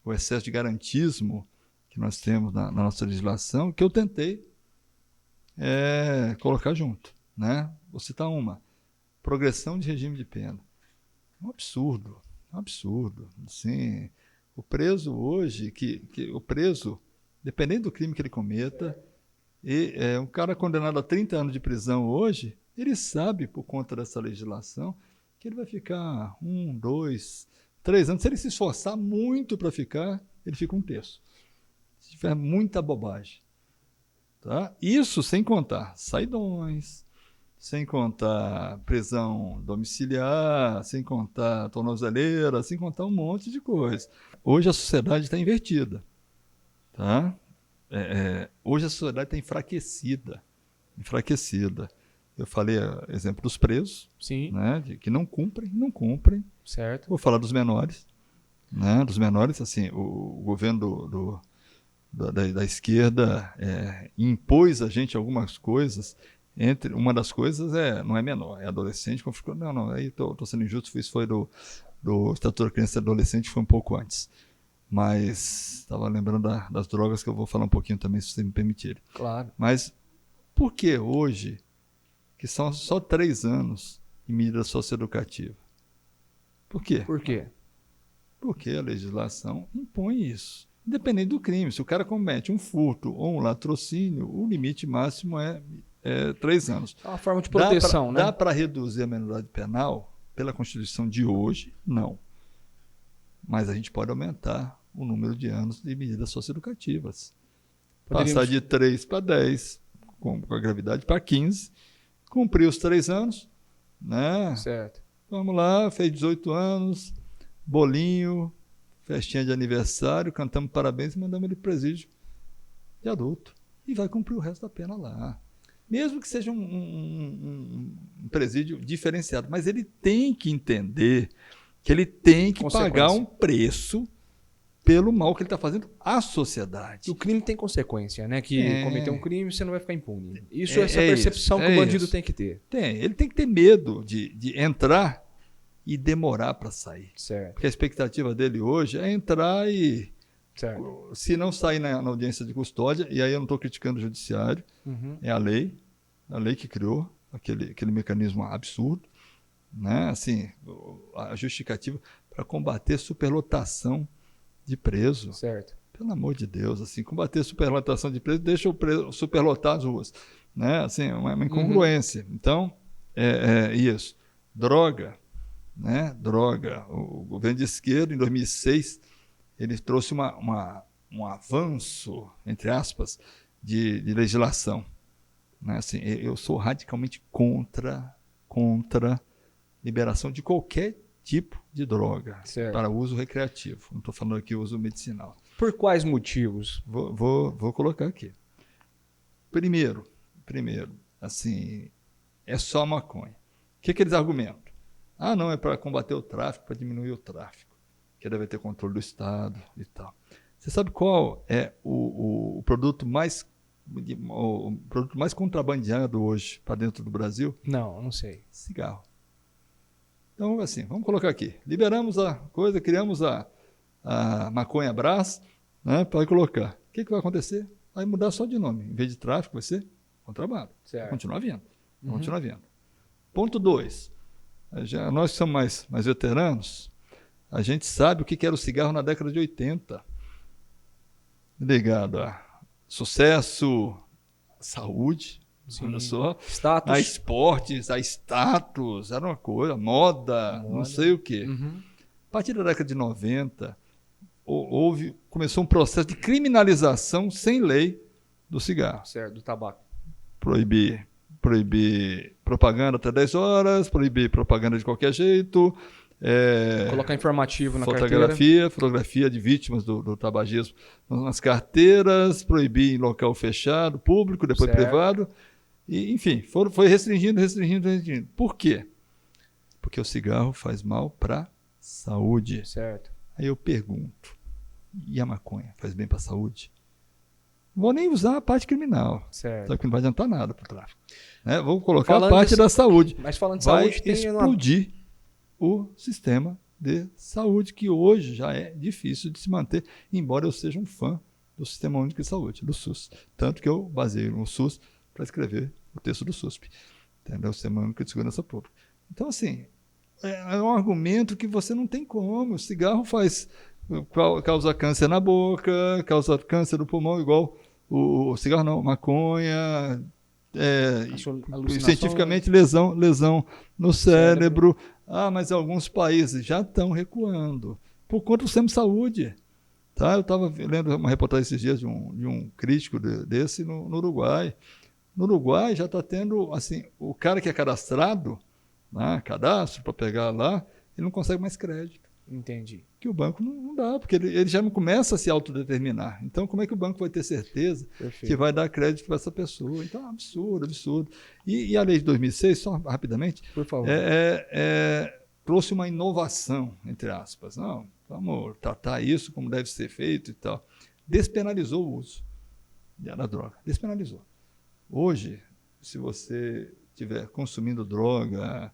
o excesso de garantismo que nós temos na nossa legislação, que eu tentei colocar junto, né? Vou citar uma. progressão de regime de pena. Um absurdo. Assim, o preso hoje, o preso, dependendo do crime que ele cometa, um cara condenado a 30 anos de prisão hoje, ele sabe, por conta dessa legislação, que ele vai ficar 1, 2, 3 anos. Se ele se esforçar muito para ficar, ele fica 1/3. Se tiver muita bobagem. Tá? Isso sem contar saidões, sem contar prisão domiciliar, sem contar tornozeleira, sem contar um monte de coisa. Hoje a sociedade está invertida. Tá? Hoje a sociedade está enfraquecida. Eu falei, exemplo dos presos, Sim. Né, que não cumprem. Certo. Vou falar dos menores. Né, dos menores, assim, o governo da esquerda impôs a gente algumas coisas. Uma das coisas não é menor, é adolescente. Não, aí estou sendo injusto, isso foi do Estatuto da Criança e Adolescente, foi um pouco antes. Mas estava lembrando das drogas, que eu vou falar um pouquinho também, se vocês me permitirem. Claro. Mas por que hoje, que são só 3 anos em medida socioeducativa? Por quê? Por quê? Porque a legislação impõe isso. Independente do crime, se o cara comete um furto ou um latrocínio, o limite máximo é 3 anos. É uma forma de proteção, né? Dá para reduzir a menoridade penal pela Constituição de hoje? Não. Mas a gente pode aumentar o número de anos de medidas socioeducativas. Passar de 3 para 10, com a gravidade para 15, cumprir os 3 anos, né? Certo. Vamos lá, fez 18 anos, bolinho, festinha de aniversário, cantamos parabéns e mandamos ele para o presídio de adulto. E vai cumprir o resto da pena lá. Mesmo que seja um presídio diferenciado. Mas ele tem que entender que ele tem que pagar um preço pelo mal que ele está fazendo à sociedade. O crime tem consequência, né? Que cometer um crime, você não vai ficar impune. Isso é essa percepção que o bandido tem que ter. Ele tem que ter medo de entrar e demorar para sair. Certo. Porque a expectativa dele hoje é entrar e, certo, se não sair na audiência de custódia, e aí eu não estou criticando o judiciário, é a lei que criou aquele mecanismo absurdo, né? Assim, a justificativa para combater superlotação de preso. Certo. Pelo amor de Deus, assim, combater superlotação de preso, deixa o preso superlotar as ruas, né? Assim, uma incongruência. Então, isso. Droga. Né? Droga. O governo de esquerda, em 2006, ele trouxe um avanço, entre aspas, de legislação. Né? Assim, eu sou radicalmente contra liberação de qualquer tipo de droga para uso recreativo. Não estou falando aqui uso medicinal. Por quais motivos? Vou colocar aqui. Primeiro, assim, é só maconha. O que eles argumentam? Não, é para combater o tráfico, para diminuir o tráfico, que deve ter controle do Estado e tal. Você sabe qual é o produto mais contrabandeado hoje para dentro do Brasil? Não sei. Cigarro. Então, assim, vamos colocar aqui. Liberamos a coisa, criamos a maconha Brás, né, para colocar. O que vai acontecer? Vai mudar só de nome. Em vez de tráfico, vai ser contrabando. Vai continuar havendo. Ponto 2. Nós que somos mais veteranos, a gente sabe o que era o cigarro na década de 80. Ligado a sucesso, saúde, olha só, status. A esportes, a status, era uma coisa, moda, não sei o quê. A partir da década de 90, começou um processo de criminalização sem lei do cigarro. Certo, do tabaco. Proibir propaganda até 10 horas, proibir propaganda de qualquer jeito. Colocar informativo na carteira. Fotografia de vítimas do tabagismo nas carteiras, proibir em local fechado, público, depois privado. E, enfim, foi restringindo. Por quê? Porque o cigarro faz mal para a saúde. Certo. Aí eu pergunto, e a maconha faz bem para a saúde? Não vou nem usar a parte criminal. Certo. Sabe que não vai adiantar nada para o tráfico. Vou colocar a parte da saúde. Mas falando de vai saúde, explodir o sistema de saúde, que hoje já é difícil de se manter, embora eu seja um fã do Sistema Único de Saúde, do SUS. Tanto que eu baseio no SUS para escrever o texto do SUSP, entendeu? O Sistema Único de Segurança Pública. Então, assim, é um argumento que você não tem como. O cigarro causa câncer na boca, causa câncer no pulmão, igual o cigarro não, maconha, cientificamente lesão no cérebro. Mas alguns países já estão recuando por conta do sistema de saúde. Tá? Eu estava lendo uma reportagem esses dias de um crítico desse no Uruguai. No Uruguai já está tendo, assim, o cara que é cadastrado, né, cadastro para pegar lá, ele não consegue mais crédito. Entendi. Que o banco não dá, porque ele já não começa a se autodeterminar. Então, como é que o banco vai ter certeza que vai dar crédito para essa pessoa? Então, absurdo. E a lei de 2006, só rapidamente, por favor, trouxe uma inovação, entre aspas. Não, vamos tratar isso como deve ser feito e tal. Despenalizou o uso da droga. Despenalizou. Hoje, se você estiver consumindo droga,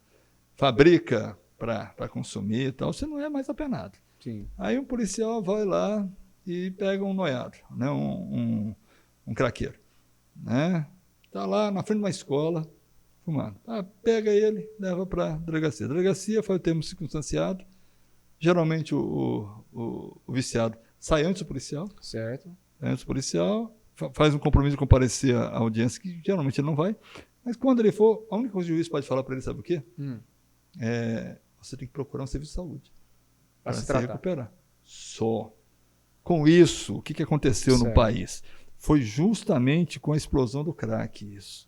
fabrica para consumir e tal, você não é mais apenado. Sim. Aí um policial vai lá e pega um noiado, né? um craqueiro. Né? Tá lá na frente de uma escola, fumando. Pega ele, leva para a delegacia. A delegacia faz o termo circunstanciado. Geralmente o viciado sai antes do policial. Certo. Antes do policial, faz um compromisso de comparecer à audiência, que geralmente ele não vai. Mas quando ele for, a única coisa que o juiz pode falar para ele, sabe o quê? Você tem que procurar um serviço de saúde para se recuperar. Só. Com isso, o que aconteceu no país? Foi justamente com a explosão do crack isso.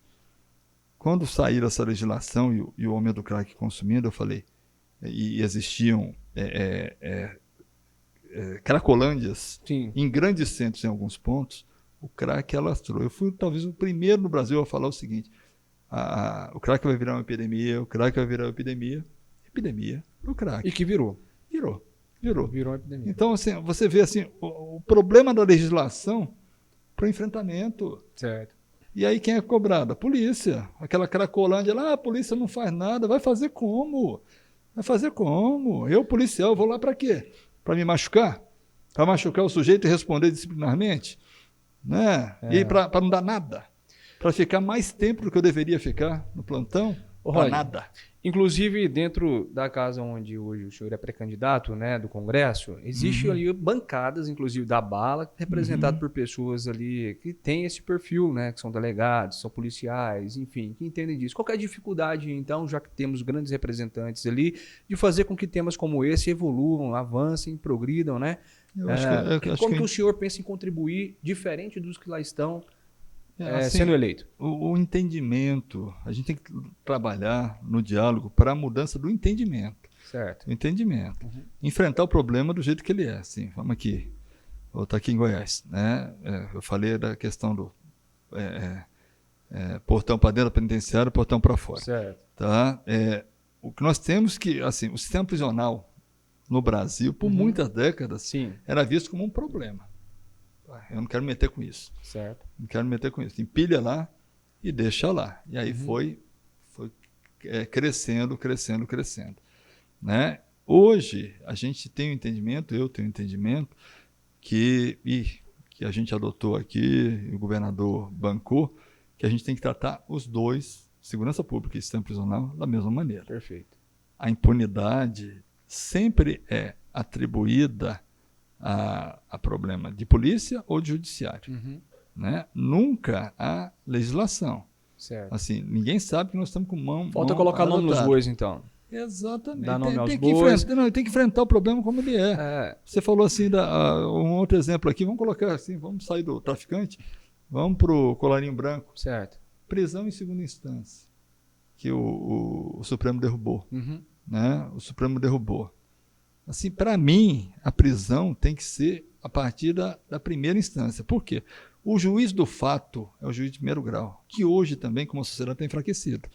Quando saíram essa legislação e o aumento do crack consumindo, eu falei, e existiam cracolândias em grandes centros, em alguns pontos, o crack alastrou. Eu fui talvez o primeiro no Brasil a falar o seguinte, o crack vai virar uma epidemia, epidemia do crack. E que virou. Virou uma epidemia. Então, assim, você vê assim, o problema da legislação para o enfrentamento. Certo. E aí quem é cobrado? A polícia. Aquela cracolândia lá, a polícia não faz nada. Vai fazer como? Eu, policial, vou lá para quê? Para me machucar? Para machucar o sujeito e responder disciplinarmente? Né? E para não dar nada? Para ficar mais tempo do que eu deveria ficar no plantão? Para nada. Inclusive, dentro da casa onde hoje o senhor é pré-candidato, né, do Congresso, existe ali bancadas, inclusive da Bala, representado por pessoas ali que têm esse perfil, né, que são delegados, são policiais, enfim, que entendem disso. Qual que é a dificuldade, então, já que temos grandes representantes ali, de fazer com que temas como esse evoluam, avancem, progridam, né? Como que o senhor pensa em contribuir diferente dos que lá estão sendo eleito? O entendimento, a gente tem que trabalhar no diálogo para a mudança do entendimento. Certo. O entendimento. Enfrentar o problema do jeito que ele é. Assim, vamos aqui. Vou estar aqui em Goiás. Né? Eu falei da questão do portão para dentro da penitenciária, portão para fora. Certo. Tá? O que nós temos que, assim, o sistema prisional no Brasil, por muitas décadas, era visto como um problema. Eu não quero me meter com isso. Certo. Não quero me meter com isso. Empilha lá e deixa lá. E aí foi crescendo. Né? Hoje, a gente tem um entendimento, eu tenho um entendimento, que a gente adotou aqui, o governador bancou, que a gente tem que tratar os dois, segurança pública e sistema prisional, da mesma maneira. Perfeito. A impunidade sempre é atribuída a problema de polícia ou de judiciário. Né? Nunca há legislação. Certo. Assim, ninguém sabe que nós estamos com mão. Falta colocar nome nos bois, então. Exatamente. Dar nome aos bois. Tem que enfrentar o problema como ele é. Você falou assim, um outro exemplo aqui, vamos colocar assim, vamos sair do traficante, vamos para o colarinho branco. Certo. Prisão em segunda instância, que o Supremo derrubou. Né? O Supremo derrubou. Assim, para mim, a prisão tem que ser a partir da primeira instância. Por quê? O juiz do fato é o juiz de primeiro grau, que hoje também, como a sociedade está enfraquecida.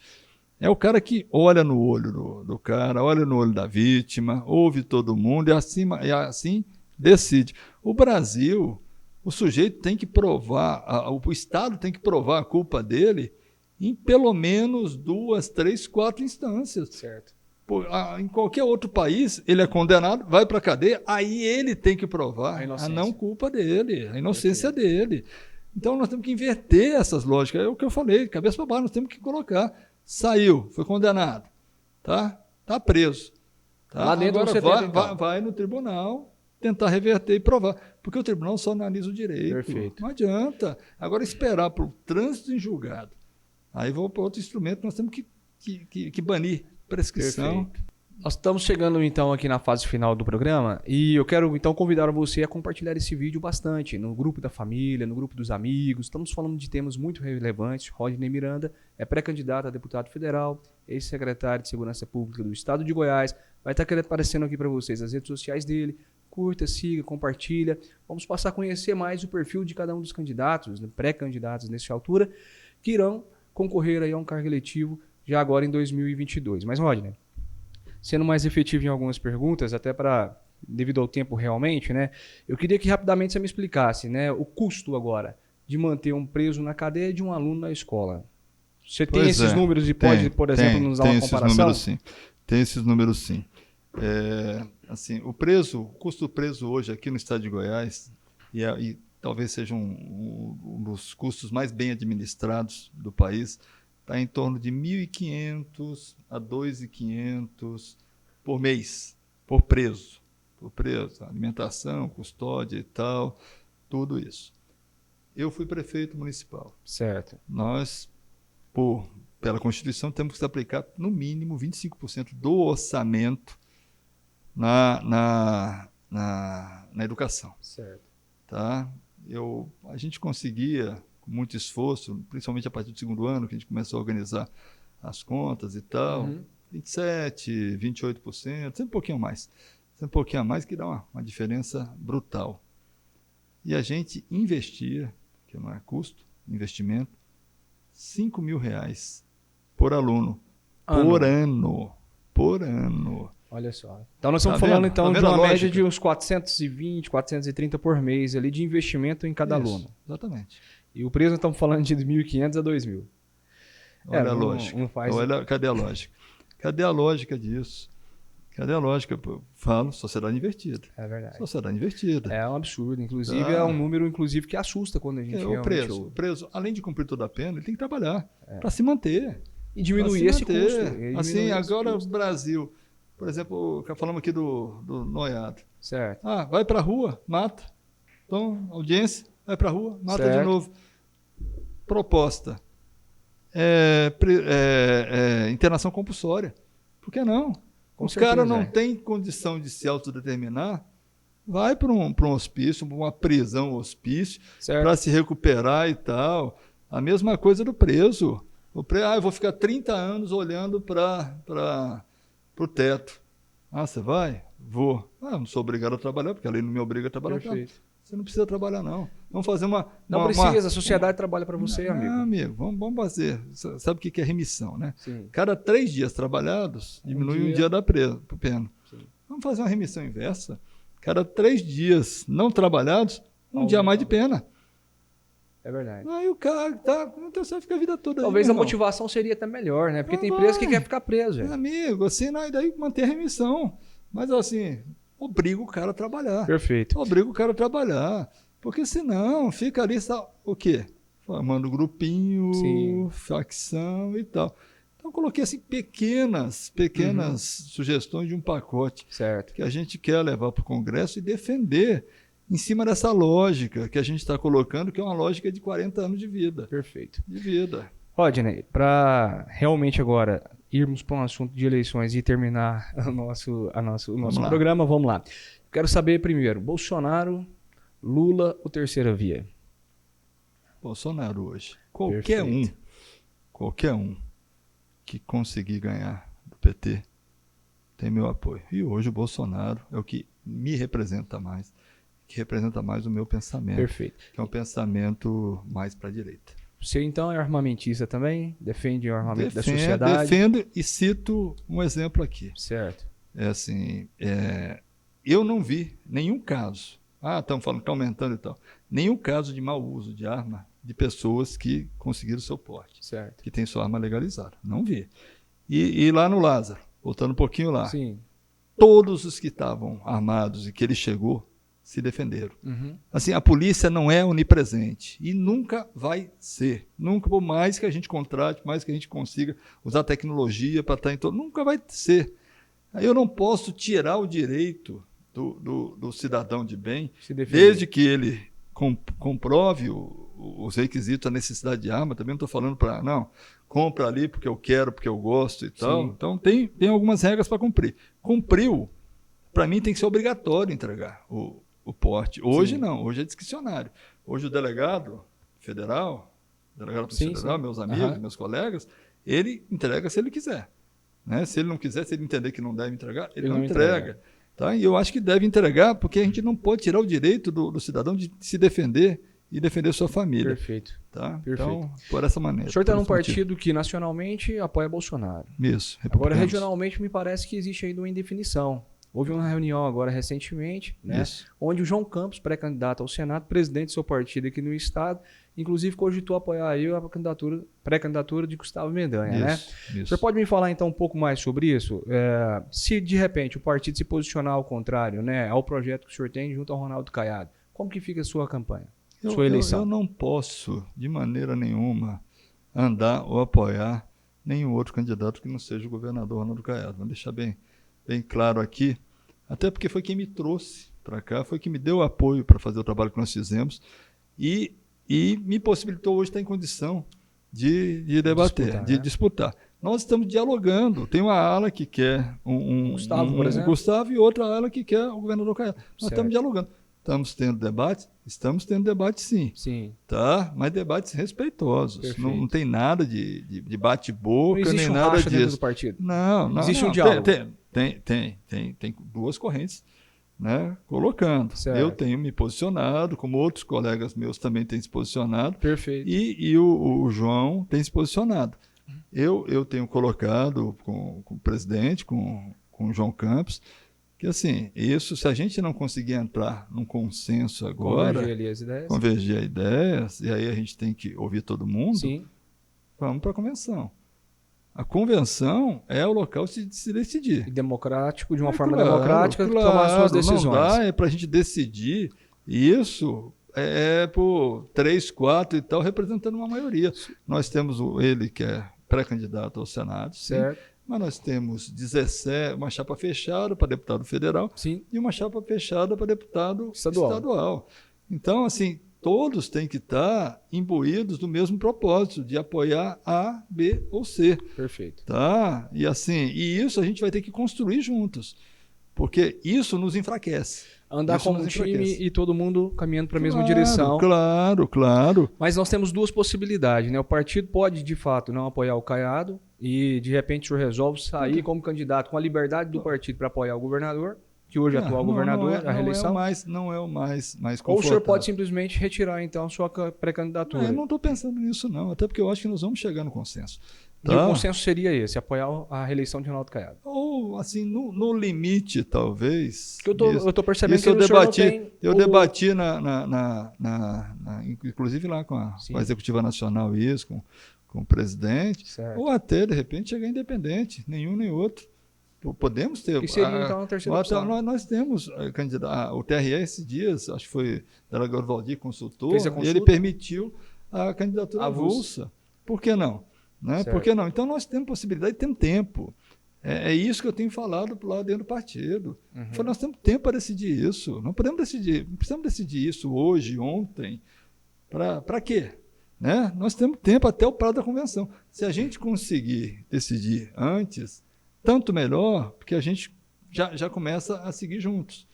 É o cara que olha no olho do cara, olha no olho da vítima, ouve todo mundo e assim decide. O Brasil, o sujeito tem que provar, o Estado tem que provar a culpa dele em pelo menos 2, 3, 4 instâncias. Certo. Em qualquer outro país, ele é condenado, vai para a cadeia, aí ele tem que provar a não culpa dele, a inocência dele. Então, nós temos que inverter essas lógicas. É o que eu falei, cabeça para baixo, nós temos que colocar. Saiu, foi condenado. Tá preso. Tá? Lá dentro Agora você tenta, vai no tribunal tentar reverter e provar. Porque o tribunal só analisa o direito. Perfeito. Não adianta. Agora esperar para o trânsito em julgado. Aí vou para outro instrumento, nós temos que banir prescrição. Perfeito. Nós estamos chegando então aqui na fase final do programa e eu quero então convidar você a compartilhar esse vídeo bastante no grupo da família, no grupo dos amigos. Estamos falando de temas muito relevantes. Rodney Miranda é pré-candidato a deputado federal, ex-secretário de Segurança Pública do Estado de Goiás. Vai estar aparecendo aqui para vocês as redes sociais dele. Curta, siga, compartilha. Vamos passar a conhecer mais o perfil de cada um dos candidatos, né, pré-candidatos nessa altura, que irão concorrer aí a um cargo eletivo já agora em 2022. Mas, Rodney, sendo mais efetivo em algumas perguntas, até devido ao tempo realmente, né? Eu queria que rapidamente você me explicasse, né, o custo agora de manter um preso na cadeia de um aluno na escola. Você tem esses números e pode, por exemplo, nos dar uma comparação? Tem esses números sim. Assim, o custo do preso hoje aqui no estado de Goiás, e talvez seja um dos custos mais bem administrados do país, está em torno de R$ 1.500 a R$ 2.500 por mês, por preso. Alimentação, custódia e tal, tudo isso. Eu fui prefeito municipal. Certo. Nós, pela Constituição, temos que aplicar no mínimo 25% do orçamento na educação. Certo. Tá? A gente conseguia, com muito esforço, principalmente a partir do segundo ano, que a gente começou a organizar as contas e tal, 27%, 28%, sempre um pouquinho mais. Sempre um pouquinho a mais, que dá uma diferença brutal. E a gente investia, que não é custo, investimento, R$ 5.000 por aluno, por ano. Olha só. Então nós estamos falando então de uma média de uns 420, 430 por mês ali de investimento em cada aluno. Exatamente. E o preço nós estamos falando de 1.500 a 2.000. Olha a lógica. Não faz... Cadê a lógica? Cadê a lógica disso? Cadê a lógica? Eu falo, sociedade invertida. É verdade. Sociedade invertida. É um absurdo. Inclusive, é um número inclusive, que assusta quando a gente o preso, além de cumprir toda a pena, ele tem que trabalhar para se manter. E diminuir esse custo. Assim, agora o Brasil, por exemplo, falamos aqui do noiado. Certo. Vai para a rua, mata. Então, audiência, vai para a rua, mata certo. de novo. Proposta. Internação compulsória. Por que não? Os caras não têm condição de se autodeterminar, vai para um hospício, uma prisão hospício, para se recuperar e tal. A mesma coisa do preso. Eu vou ficar 30 anos olhando para o teto. Você vai? Vou. Não sou obrigado a trabalhar, porque a lei não me obriga a trabalhar. Perfeito. Você não precisa trabalhar, não. Vamos fazer uma... Não precisa, a sociedade trabalha para você, amigo. Amigo, vamos fazer. Sabe o que é remissão, né? Sim. Cada 3 dias trabalhados, diminui um dia da pena. Sim. Vamos fazer uma remissão inversa. Cada 3 dias não trabalhados, um dia a mais de pena. É verdade. Aí o cara então você fica a vida toda. Talvez a motivação seria até melhor, né? Porque tem preso que quer ficar preso. Amigo, assim, daí manter a remissão. Mas assim, obriga o cara a trabalhar. Perfeito. Obriga o cara a trabalhar. Porque senão fica ali, o quê? Formando grupinho, sim, facção e tal. Então eu coloquei assim pequenas sugestões de um pacote, certo, que a gente quer levar para o Congresso e defender em cima dessa lógica que a gente está colocando, que é uma lógica de 40 anos de vida. Perfeito. De vida. Rodney, para realmente agora irmos para um assunto de eleições e terminar o nosso programa, vamos lá. Quero saber primeiro, Bolsonaro, Lula ou terceira via? Bolsonaro hoje. Qualquer um que conseguir ganhar do PT tem meu apoio. E hoje o Bolsonaro é o que me representa mais, que representa mais o meu pensamento. Perfeito. Que é um pensamento mais para a direita. Você então é armamentista também? Defende o armamento da sociedade? Defendo e cito um exemplo aqui. Certo. Eu não vi nenhum caso, estamos falando que está aumentando e tal, nenhum caso de mau uso de arma de pessoas que conseguiram seu porte, certo, que tem sua arma legalizada. Não vi. E lá no Lázaro, voltando um pouquinho lá, sim, todos os que estavam armados e que ele chegou, se defenderam. Uhum. Assim, a polícia não é onipresente e nunca vai ser. Nunca, por mais que a gente contrate, por mais que a gente consiga usar tecnologia para estar em todo, nunca vai ser. Aí eu não posso tirar o direito do cidadão de bem, desde que ele comprove os requisitos, a necessidade de arma. Também não estou falando para, não, compra ali porque eu quero, porque eu gosto e tal. Sim. Então tem algumas regras para cumprir. Cumpriu, para mim tem que ser obrigatório entregar o porte. Hoje Sim. não, hoje é discricionário. Hoje o delegado federal, meus amigos, meus colegas, ele entrega se ele quiser. Né? Se ele não quiser, se ele entender que não deve entregar, ele não entrega. Tá? E eu acho que deve entregar, porque a gente não pode tirar o direito do cidadão de se defender e defender sua família. Perfeito. Tá? Perfeito. Então, por essa maneira. O senhor está num partido que nacionalmente apoia Bolsonaro. Isso. Agora, regionalmente, me parece que existe ainda uma indefinição. Houve uma reunião agora recentemente, né, onde o João Campos, pré-candidato ao Senado, presidente do seu partido aqui no estado, inclusive cogitou apoiar aí a pré-candidatura de Gustavo Mendanha. Né? O senhor pode me falar então um pouco mais sobre isso? Se de repente o partido se posicionar ao contrário, né, ao projeto que o senhor tem junto ao Ronaldo Caiado, como que fica a sua campanha, sua eleição? Eu não posso, de maneira nenhuma, andar ou apoiar nenhum outro candidato que não seja o governador Ronaldo Caiado. Vou deixar bem claro aqui. Até porque foi quem me trouxe para cá, foi quem me deu apoio para fazer o trabalho que nós fizemos e me possibilitou hoje estar em condição de debater, de disputar. Nós estamos dialogando. Tem uma ala que quer Gustavo, por exemplo. Gustavo e outra ala que quer o governador Caiado. Nós estamos dialogando. Estamos tendo debate? Estamos tendo debate, sim. Sim. Tá? Mas debates respeitosos. Não tem nada de bate-boca, nem um nada disso. dentro do partido. Não. Existe um diálogo. Tem duas correntes, né, colocando. Certo. Eu tenho me posicionado, como outros colegas meus também têm se posicionado. Perfeito. E o João tem se posicionado. Eu tenho colocado com o presidente, com o João Campos, que assim, isso, se a gente não conseguir entrar num consenso agora, convergir as ideias, e aí a gente tem que ouvir todo mundo, sim, vamos para a convenção. A convenção é o local de se decidir. E democrático, de uma forma democrática, tomar suas decisões. Não dá para a gente decidir isso por 3, 4 e tal, representando uma maioria. Nós temos ele que é pré-candidato ao Senado, certo. Sim, mas nós temos 17, uma chapa fechada para deputado federal, sim, e uma chapa fechada para deputado estadual. Então, assim, todos têm que estar imbuídos do mesmo propósito, de apoiar A, B ou C. Perfeito. Tá? E assim, isso a gente vai ter que construir juntos, porque isso nos enfraquece. Andar como um time e todo mundo caminhando para a mesma direção. Claro. Mas nós temos duas possibilidades, né? O partido pode, de fato, não apoiar o Caiado e, de repente, o senhor resolve sair como candidato com a liberdade do partido para apoiar o governador, que hoje é atual governador, a reeleição. Não é o mais confortável. Ou o senhor pode simplesmente retirar, então, sua pré-candidatura? Eu não estou pensando nisso, não. Até porque eu acho que nós vamos chegar no consenso. Tá? E o consenso seria esse, apoiar a reeleição de Ronaldo Caiado? Ou, assim, no limite, talvez. Eu estou percebendo que eu debati inclusive lá com a Executiva Nacional isso, com o presidente. Certo. Ou até, de repente, chegar independente, nenhum nem outro. Podemos ter. Que seria, então, a terceira opção? Nós temos o TRE esses dias, acho que foi o delegado Valdir consultor, e ele permitiu a candidatura avulsa. Por que não? Né? Por que não? Então nós temos possibilidade e temos tempo. É isso que eu tenho falado lá dentro do partido. Uhum. Nós temos tempo para decidir isso. Não precisamos decidir isso hoje, ontem. Para quê? Né? Nós temos tempo até o prazo da convenção. Se a gente conseguir decidir antes, tanto melhor, porque a gente já começa a seguir juntos.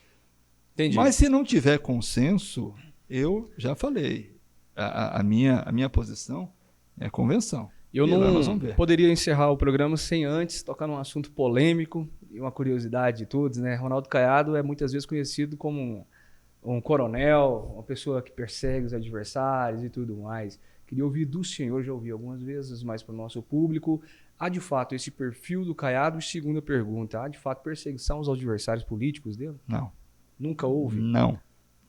Entendi. Mas se não tiver consenso, eu já falei, a minha posição é convenção. Eu não poderia encerrar o programa sem antes tocar num assunto polêmico e uma curiosidade de todos, né? Ronaldo Caiado é muitas vezes conhecido como um coronel, uma pessoa que persegue os adversários e tudo mais. Queria ouvir do senhor, já ouvi algumas vezes, mas para o nosso público, há de fato esse perfil do Caiado? E segunda pergunta, há de fato perseguição aos adversários políticos dele? Não. Nunca houve? Não,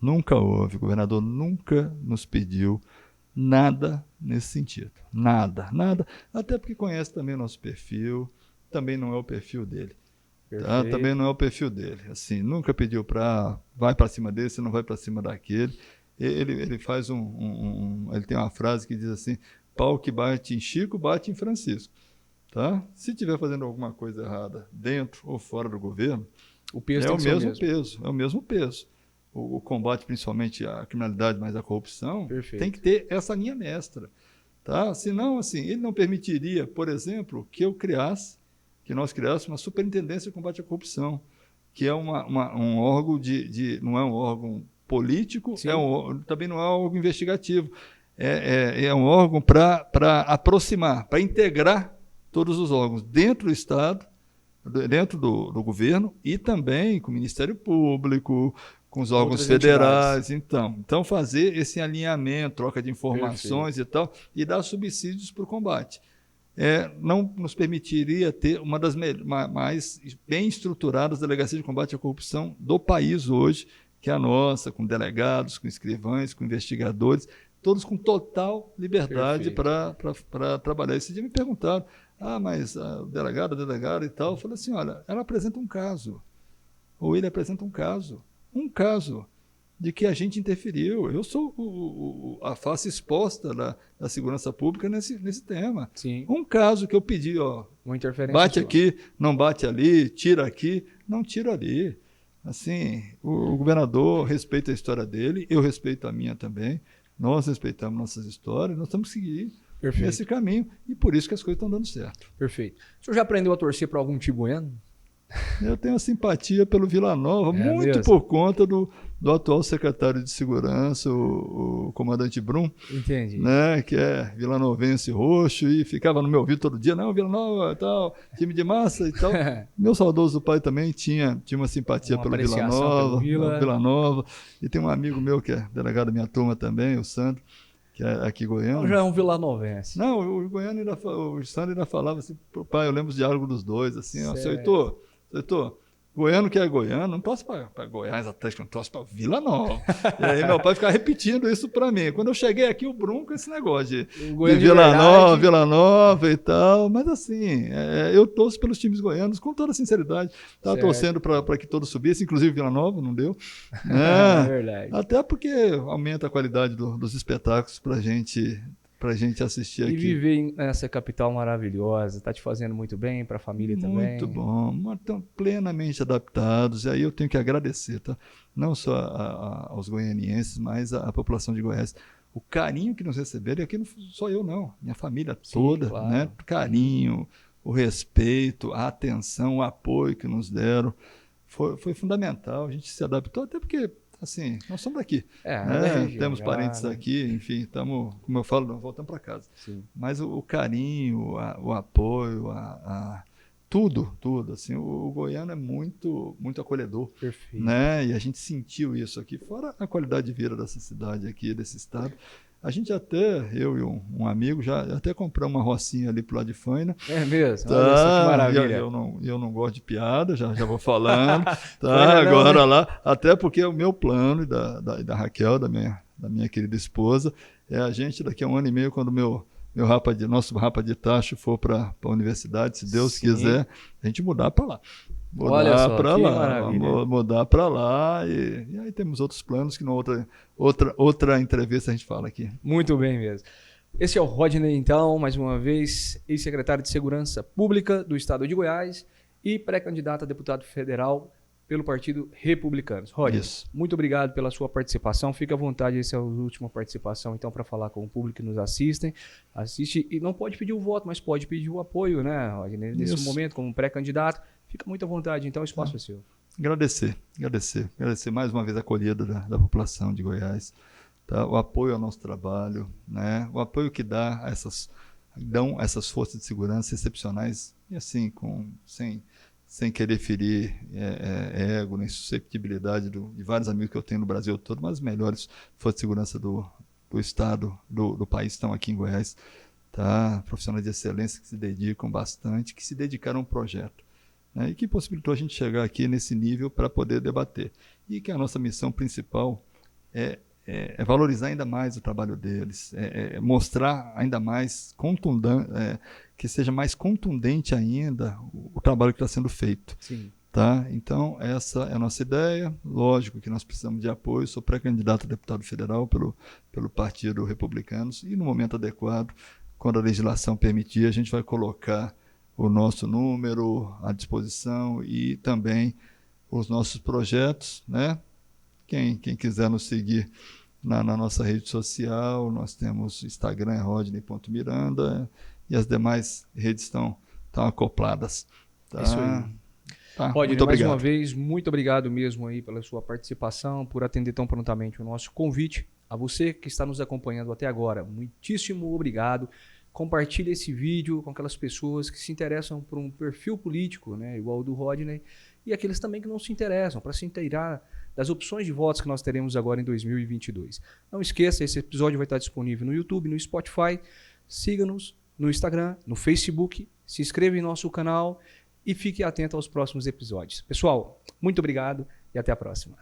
nunca houve. O governador nunca nos pediu nada nesse sentido. Nada. Até porque conhece também o nosso perfil, também não é o perfil dele. Tá? Também não é o perfil dele. Assim, nunca pediu para vai para cima desse, não vai para cima daquele. Ele faz ele tem uma frase que diz assim: pau que bate em Chico, bate em Francisco. Tá? Se estiver fazendo alguma coisa errada dentro ou fora do governo, o peso é tem o que ser o mesmo mesmo. peso. É o mesmo peso. O combate, principalmente à criminalidade, mas à corrupção, Perfeito. tem que ter essa linha mestra. Tá? Senão, assim, ele não permitiria, por exemplo, que nós criássemos uma superintendência de combate à corrupção, que é um órgão não é um órgão político, também não é um órgão investigativo. É um órgão para aproximar, para integrar todos os órgãos dentro do Estado, dentro do governo e também com o Ministério Público, com os órgãos Outras federais. Então, fazer esse alinhamento, troca de informações Perfeito. e tal, e dar subsídios para o combate. Não nos permitiria ter uma das mais bem estruturadas delegacias de combate à corrupção do país hoje, que é a nossa, com delegados, com escrivães, com investigadores, todos com total liberdade para trabalhar. Esse dia me perguntaram, mas a delegada e tal, eu falei assim, olha, ela apresenta um caso, ou ele apresenta um caso de que a gente interferiu. Eu sou a face exposta da segurança pública nesse tema. Sim. Um caso que eu pedi, uma interferência bate aqui, não bate ali, tira aqui, não tira ali. Assim, o governador respeita a história dele, eu respeito a minha também, nós respeitamos nossas histórias, nós temos que seguir nesse caminho, e por isso que as coisas estão dando certo. Perfeito. O senhor já aprendeu a torcer para algum time goiano? Eu tenho simpatia pelo Vila Nova, muito mesmo? por conta do atual secretário de Segurança, o comandante Brum. Entendi. Né, que é vilanovense roxo, e ficava no meu ouvido todo dia, não, Vila Nova e tal, time de massa e tal. Meu saudoso pai também tinha uma simpatia pelo Vila Nova. E tem um amigo meu que é delegado da minha turma também, o Sandro, que é aqui goiano. Já é um vilanovense. Não, o Sandro ainda falava assim, pai, eu lembro os diálogos dos dois, assim, seu Heitor, goiano que é goiano, não torce para Goiás Atlético, não torce para Vila Nova. E aí meu pai ficava repetindo isso para mim. Quando eu cheguei aqui, o Brum com esse negócio de Vila Nova e tal. Mas assim, eu torço pelos times goianos com toda sinceridade. Estava torcendo para que todos subissem, inclusive Vila Nova, não deu. É verdade. Até porque aumenta a qualidade dos espetáculos para a gente assistir aqui. E viver nessa capital maravilhosa, está te fazendo muito bem, para a família também? Muito bom, estão plenamente adaptados, e aí eu tenho que agradecer, tá? Não só aos goianienses, mas à população de Goiás. O carinho que nos receberam, e aqui não sou eu não, minha família toda, claro. Né? O carinho, o respeito, a atenção, o apoio que nos deram, foi fundamental, a gente se adaptou, até porque... Assim, nós somos daqui, temos parentes aqui, enfim, estamos, como eu falo, nós voltamos para casa. Sim. Mas o carinho, o apoio, tudo, assim, o goiano é muito, muito acolhedor. Perfeito. Né? E a gente sentiu isso aqui, fora a qualidade de vida dessa cidade aqui, desse estado. A gente eu e um amigo, já até compramos uma rocinha ali pro lado de Faina. É mesmo? Tá, olha só que maravilha. Eu não gosto de piada, já vou falando. Tá, agora não, né? Lá, até porque o meu plano, e da Raquel, da minha querida esposa, é a gente daqui a 1 ano e meio, quando nosso rapa de tacho for para a universidade, se Deus quiser, a gente mudar para lá. Mudar para lá e aí temos outros planos que outra entrevista a gente fala aqui. Muito bem mesmo. Esse é o Rodney, então, mais uma vez, ex-secretário de Segurança Pública do Estado de Goiás e pré-candidato a deputado federal pelo Partido Republicanos. Rodney, muito obrigado pela sua participação. Fique à vontade, essa é a última participação, então, para falar com o público que nos assiste e não pode pedir o voto, mas pode pedir o apoio, né, Rodney? Nesse momento, como pré-candidato, fica muito à vontade, então o espaço é seu. Agradecer mais uma vez a acolhida da população de Goiás, tá? O apoio ao nosso trabalho, né? O apoio que dão essas forças de segurança excepcionais, e assim, sem querer ferir ego, nem susceptibilidade de vários amigos que eu tenho no Brasil todo, mas as melhores forças de segurança do Estado, do país estão aqui em Goiás, tá? Profissionais de excelência que se dedicam bastante, que se dedicaram a um projeto, né? E que possibilitou a gente chegar aqui nesse nível para poder debater. E que a nossa missão principal é valorizar ainda mais o trabalho deles, mostrar ainda mais que seja mais contundente ainda o trabalho que está sendo feito. Sim. Tá? Então, essa é a nossa ideia. Lógico que nós precisamos de apoio. Sou pré-candidato a deputado federal pelo Partido Republicanos e, no momento adequado, quando a legislação permitir, a gente vai colocar o nosso número à disposição e também os nossos projetos, né? Quem quiser nos seguir na nossa rede social, nós temos Instagram, rodney.miranda, e as demais redes estão acopladas. Tá? É isso aí. Tá, Rodney, muito obrigado. mais uma vez, muito obrigado mesmo aí pela sua participação, por atender tão prontamente o nosso convite. A você que está nos acompanhando até agora, muitíssimo obrigado. Compartilhe esse vídeo com aquelas pessoas que se interessam por um perfil político, né, igual o do Rodney, e aqueles também que não se interessam, para se inteirar das opções de votos que nós teremos agora em 2022. Não esqueça, esse episódio vai estar disponível no YouTube, no Spotify. Siga-nos no Instagram, no Facebook, se inscreva em nosso canal e fique atento aos próximos episódios. Pessoal, muito obrigado e até a próxima.